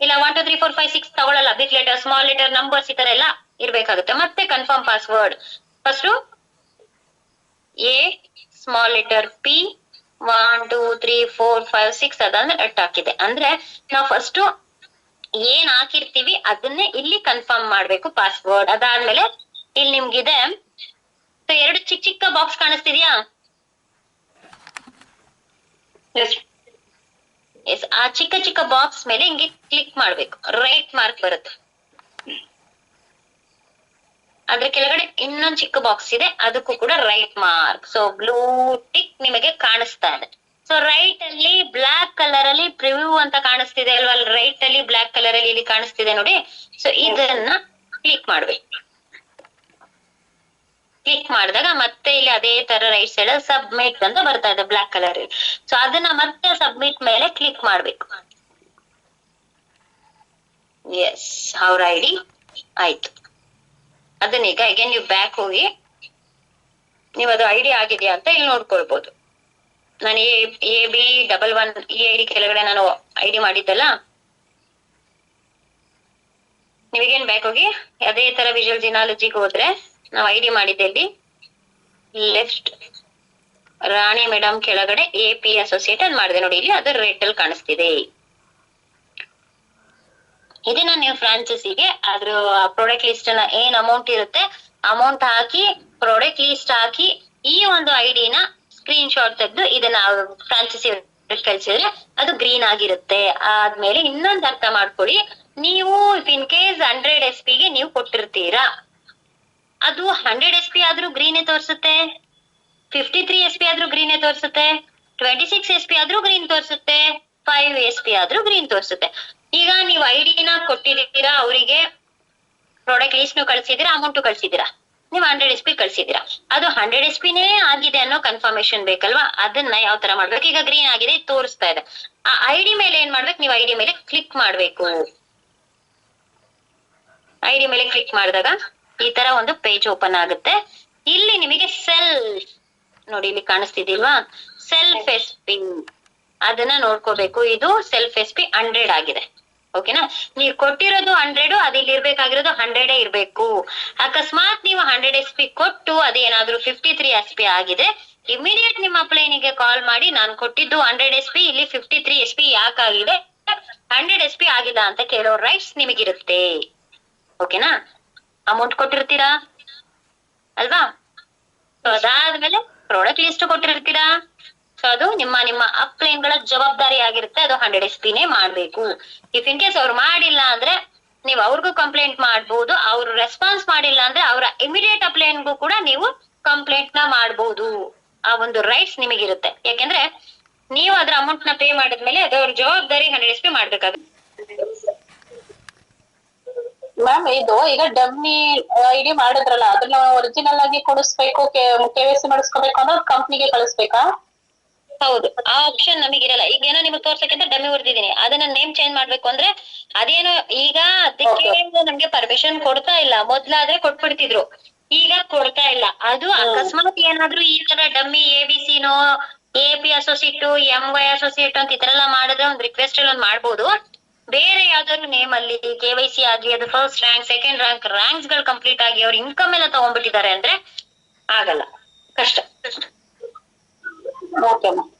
ಇಲ್ಲ 1 2 3 4 5 6 ತಗೊಳಲ್ಲ, big letter, small letter, numbers ಈ ತರ ಎಲ್ಲ ಇರ್ಬೇಕಾಗುತ್ತೆ. ಮತ್ತೆ confirm password first A, small letter P, 1 2 3 4 5 6 ಅದಾದ್ಮೇಲೆ ಅಟ್ ಹಾಕಿದೆ. ಅಂದ್ರೆ ನಾವು ಫಸ್ಟ್ ಏನ್ ಹಾಕಿರ್ತೀವಿ ಅದನ್ನೇ ಇಲ್ಲಿ ಕನ್ಫರ್ಮ್ ಮಾಡ್ಬೇಕು ಪಾಸ್ವರ್ಡ್. ಅದಾದ್ಮೇಲೆ ಇಲ್ಲಿ ನಿಮ್ಗಿದೆ 2 ಚಿಕ್ಕ ಚಿಕ್ಕ ಬಾಕ್ಸ್ ಕಾಣಿಸ್ತಿದ್ಯಾ? ಎಸ್, ಆ ಚಿಕ್ಕ ಚಿಕ್ಕ ಬಾಕ್ಸ್ ಮೇಲೆ ಹಿಂಗೆ ಕ್ಲಿಕ್ ಮಾಡ್ಬೇಕು, ರೈಟ್ ಮಾರ್ಕ್ ಬರುತ್ತೆ. ಅದ್ರ ಕೆಳಗಡೆ ಇನ್ನೊಂದ್ ಚಿಕ್ಕ ಬಾಕ್ಸ್ ಇದೆ, ಅದಕ್ಕೂ ಕೂಡ right mark. So blue tick ನಿಮಗೆ ಕಾಣಿಸ್ತಾ ಇದೆ. ಸೊ ರೈಟ್ ಅಲ್ಲಿ ಬ್ಲಾಕ್ ಕಲರ್ ಅಲ್ಲಿ ಪ್ರಿವ್ಯೂ ಅಂತ ಕಾಣಿಸ್ತಿದೆ ಅಲ್ವಾ, ಅಲ್ಲಿ ರೈಟ್ ಅಲ್ಲಿ ಬ್ಲಾಕ್ ಕಲರ್ ಅಲ್ಲಿ ಇಲ್ಲಿ ಕಾಣಿಸ್ತಿದೆ ನೋಡಿ. ಸೊ ಇದನ್ನ ಕ್ಲಿಕ್ ಮಾಡ್ಬೇಕು. ಕ್ಲಿಕ್ ಮಾಡಿದಾಗ ಮತ್ತೆ ಇಲ್ಲಿ ಅದೇ ತರ ರೈಟ್ ಸೈಡ್ ಸಬ್ಮಿಟ್ ಅಂತ ಬರ್ತಾ ಇದೆ ಬ್ಲಾಕ್ ಕಲರ್. ಸೊ ಅದನ್ನ ಮತ್ತೆ ಸಬ್ಮಿಟ್ ಮೇಲೆ ಕ್ಲಿಕ್ ಮಾಡ್ಬೇಕು. ಎಸ್, ಅವ್ರ ಐಡಿ ಆಯ್ತು. ಅದನ್ನೀಗ ಈಗ ನೀವು ಬ್ಯಾಕ್ ಹೋಗಿ ನೀವು ಅದು ಐಡಿ ಆಗಿದೆಯಾ ಅಂತ ಇಲ್ಲಿ ನೋಡ್ಕೊಳ್ಬಹುದು. ನಾನು AB11 ಈ ಐಡಿ ಕೆಳಗಡೆ ನಾನು ಐಡಿ ಮಾಡಿದ್ದಲ್ಲ, ನೀವೀಗೇನ್ ಬ್ಯಾಕ್ ಹೋಗಿ ಅದೇ ತರ ವಿಜುವಲ್ ಜಿನಾಲಜಿಗೆ ಹೋದ್ರೆ ನಾವು ಐಡಿ ಮಾಡಿದ್ದಲ್ಲಿ ಲೆಫ್ಟ್ ರಾಣಿ ಮೇಡಮ್ ಕೆಳಗಡೆ AP ಅಸೋಸಿಯೇಟ್ ಅಂತ ಮಾಡಿದೆ ನೋಡಿ, ಇಲ್ಲಿ ಅದು ರೆಡ್ ಅಲ್ಲಿ ಕಾಣಿಸ್ತಿದೆ. ಇದನ್ನ ನೀವು ಫ್ರಾಂಚೈಸಿಗೆ ಅದ್ರ ಪ್ರಾಡಕ್ಟ್ ಲಿಸ್ಟ್ ನ ಏನ್ ಅಮೌಂಟ್ ಇರುತ್ತೆ ಅಮೌಂಟ್ ಹಾಕಿ, ಪ್ರಾಡಕ್ಟ್ ಲಿಸ್ಟ್ ಹಾಕಿ, ಈ ಒಂದು ಐಡಿನ ಸ್ಕ್ರೀನ್ ಶಾಟ್ ತೆಗೆದು ಇದನ್ನ ಫ್ರಾಂಚೈಸಿ ಕಳ್ಸಿದ್ರೆ ಅದು ಗ್ರೀನ್ ಆಗಿರುತ್ತೆ. ಆದ್ಮೇಲೆ ಇನ್ನೊಂದು ಅರ್ಥ ಮಾಡ್ಕೊಳ್ಳಿ, ನೀವು ಇನ್ ಕೇಸ್ 100 SP ಗೆ ನೀವು ಕೊಟ್ಟಿರ್ತೀರಾ, ಅದು 100 SP ಆದ್ರೂ ಗ್ರೀನೇ ತೋರಿಸುತ್ತೆ, 53 SP ಆದ್ರೂ ಗ್ರೀನೇ ತೋರಿಸುತ್ತೆ, 26 SP ಆದ್ರೂ ಗ್ರೀನ್ ತೋರಿಸುತ್ತೆ, 5 SP ಆದ್ರೂ ಗ್ರೀನ್ ತೋರಿಸುತ್ತೆ. ಈಗ ನೀವು ಐಡಿನ ಕೊಟ್ಟಿದ್ದೀರಾ, ಅವರಿಗೆ ಪ್ರಾಡಕ್ಟ್ ಲಿಸ್ಟ್ ಕಳ್ಸಿದೀರಾ, ಅಮೌಂಟ್ ಕಳ್ಸಿದೀರಾ, ನೀವು 100 SP ಕಳ್ಸಿದೀರಾ, ಅದು 100 SP ನೇ ಆಗಿದೆ ಅನ್ನೋ ಕನ್ಫರ್ಮೇಶನ್ ಬೇಕಲ್ವಾ. ಅದನ್ನ ಯಾವ ತರ ಮಾಡ್ಬೇಕು, ಈಗ ಗ್ರೀನ್ ಆಗಿದೆ ತೋರಿಸ್ತಾ ಇದೆ, ಆ ಐಡಿ ಮೇಲೆ ಏನ್ ಮಾಡ್ಬೇಕು, ನೀವು ಐಡಿ ಮೇಲೆ ಕ್ಲಿಕ್ ಮಾಡ್ಬೇಕು. ಐಡಿ ಮೇಲೆ ಕ್ಲಿಕ್ ಮಾಡಿದಾಗ ಈ ತರ ಒಂದು ಪೇಜ್ ಓಪನ್ ಆಗುತ್ತೆ. ಇಲ್ಲಿ ನಿಮಗೆ ಸೆಲ್ಫ್ ನೋಡಿ, ಇಲ್ಲಿ ಕಾಣಿಸ್ತಿದಿಲ್ವಾ, ಸೆಲ್ಫ್ SP ಅದನ್ನ ನೋಡ್ಕೋಬೇಕು. ಇದು ಸೆಲ್ಫ್ SP 100 ಆಗಿದೆ. ಓಕೆನಾ, ನೀವು ಕೊಟ್ಟಿರೋದು 100, ಅದು ಇಲ್ಲಿ ಇರ್ಬೇಕಾಗಿರೋದು 100 ಇರ್ಬೇಕು. ಅಕಸ್ಮಾತ್ ನೀವು 100 SP ಕೊಟ್ಟು ಅದೇನಾದ್ರೂ 53 SP ಆಗಿದೆ, ಇಮಿಡಿಯೇಟ್ ನಿಮ್ಮ ಪ್ಲೇನಿಗೆ ಕಾಲ್ ಮಾಡಿ, ನಾನು ಕೊಟ್ಟಿದ್ದು 100 SP, ಇಲ್ಲಿ 53 SP ಯಾಕಾಗಿದೆ, 100 SP ಆಗಿಲ್ಲ ಅಂತ ಕೇಳೋ ರೈಟ್ಸ್ ನಿಮಗಿರುತ್ತೆ. ಓಕೆನಾ, ಅಮೌಂಟ್ ಕೊಟ್ಟಿರ್ತೀರಾ ಅಲ್ವಾ, ಸೊ ಅದಾದ್ಮೇಲೆ ಪ್ರಾಡಕ್ಟ್ ಲಿಸ್ಟ್ ಕೊಟ್ಟಿರ್ತೀರಾ. ಸೊ ಅದು ನಿಮ್ಮ ಅಪ್ಲೈನ್ ಗಳ ಜವಾಬ್ದಾರಿ ಆಗಿರುತ್ತೆ, ಅದು 100 SP ನೇ ಮಾಡ್ಬೇಕು. ಇಫ್ ಇನ್ ಕೇಸ್ ಅವ್ರು ಮಾಡಿಲ್ಲ ಅಂದ್ರೆ ನೀವು ಅವ್ರಿಗೂ ಕಂಪ್ಲೇಂಟ್ ಮಾಡ್ಬೋದು, ಅವ್ರು ರೆಸ್ಪಾನ್ಸ್ ಮಾಡಿಲ್ಲ ಅಂದ್ರೆ ಅವರ ಇಮಿಡಿಯೇಟ್ ಅಪ್ಲೈನ್ಗೂ ಕೂಡ ನೀವು ಕಂಪ್ಲೇಂಟ್ ನ ಮಾಡ್ಬೋದು. ಆ ಒಂದು ರೈಟ್ಸ್ ನಿಮಗಿರುತ್ತೆ, ಯಾಕೆಂದ್ರೆ ನೀವು ಅದ್ರ ಅಮೌಂಟ್ ನ ಪೇ ಮಾಡಿದ್ಮೇಲೆ ಅದು ಅವ್ರ ಜವಾಬ್ದಾರಿ 100 SP ಮಾಡ್ಬೇಕಾಗುತ್ತೆ. ಮ್ಯಾಮ್, ಇದು ಈಗ ಡಮ್ಮಿ ಐಡಿ ಮಾಡಿದ್ರಲ್ಲ, ಅದನ್ನ ಒರಿಜಿನಲ್ ಆಗಿ ಕೊಡಿಸ್ಬೇಕು, KYC ಮಾಡಿಸ್ಕೋಬೇಕು ಅನ್ನೋದು ಕಂಪ್ನಿಗೆ ಕಳಿಸ್ಬೇಕಾ? ಹೌದು, ಆ ಆಪ್ಷನ್ ನಮಗಿರಲ್ಲ. ಈಗ ಏನೋ ನಿಮ್ಗೆ ತೋರ್ಸಕ್ಕಿಂತ ಡಮ್ಮಿ ಹೊಡೆದಿದ್ದೀನಿ, ಅದನ್ನ ನೇಮ್ ಚೇಂಜ್ ಮಾಡ್ಬೇಕು ಅಂದ್ರೆ ಅದೇನೋ ಈಗ ಅದಕ್ಕೆ ನಮ್ಗೆ ಪರ್ಮಿಷನ್ ಕೊಡ್ತಾ ಇಲ್ಲ. ಮೊದ್ಲಾದ್ರೆ ಕೊಟ್ಬಿಡ್ತಿದ್ರು, ಈಗ ಕೊಡ್ತಾ ಇಲ್ಲ. ಅದು ಅಕಸ್ಮಾತ್ ಏನಾದ್ರು ಈ ತರ ಡಮ್ಮಿ ABCನೋ AP ಅಸೋಸಿಯೇಟ್, MY ಅಸೋಸಿಯೇಟ್ ಅಂತ ಈ ತರ ಎಲ್ಲ ಮಾಡಿದ್ರೆ ಒಂದು ರಿಕ್ವೆಸ್ಟ್ ಅಲ್ಲಿ ಮಾಡ್ಬೋದು. ಬೇರೆ ಯಾವ್ದಾದ್ರು ನೇಮ್ ಅಲ್ಲಿ KYC ಆಗಿ ಅದು ಫಸ್ಟ್ ರ್ಯಾಂಕ್, ಸೆಕೆಂಡ್ ರ್ಯಾಂಕ್ಸ್ ಗಳು ಕಂಪ್ಲೀಟ್ ಆಗಿ ಅವ್ರ ಇನ್ಕಮ್ ಎಲ್ಲ ತಗೊಂಡ್ಬಿಟ್ಟಿದ್ದಾರೆ ಅಂದ್ರೆ ಆಗಲ್ಲ, ಕಷ್ಟ. Okay ma'am.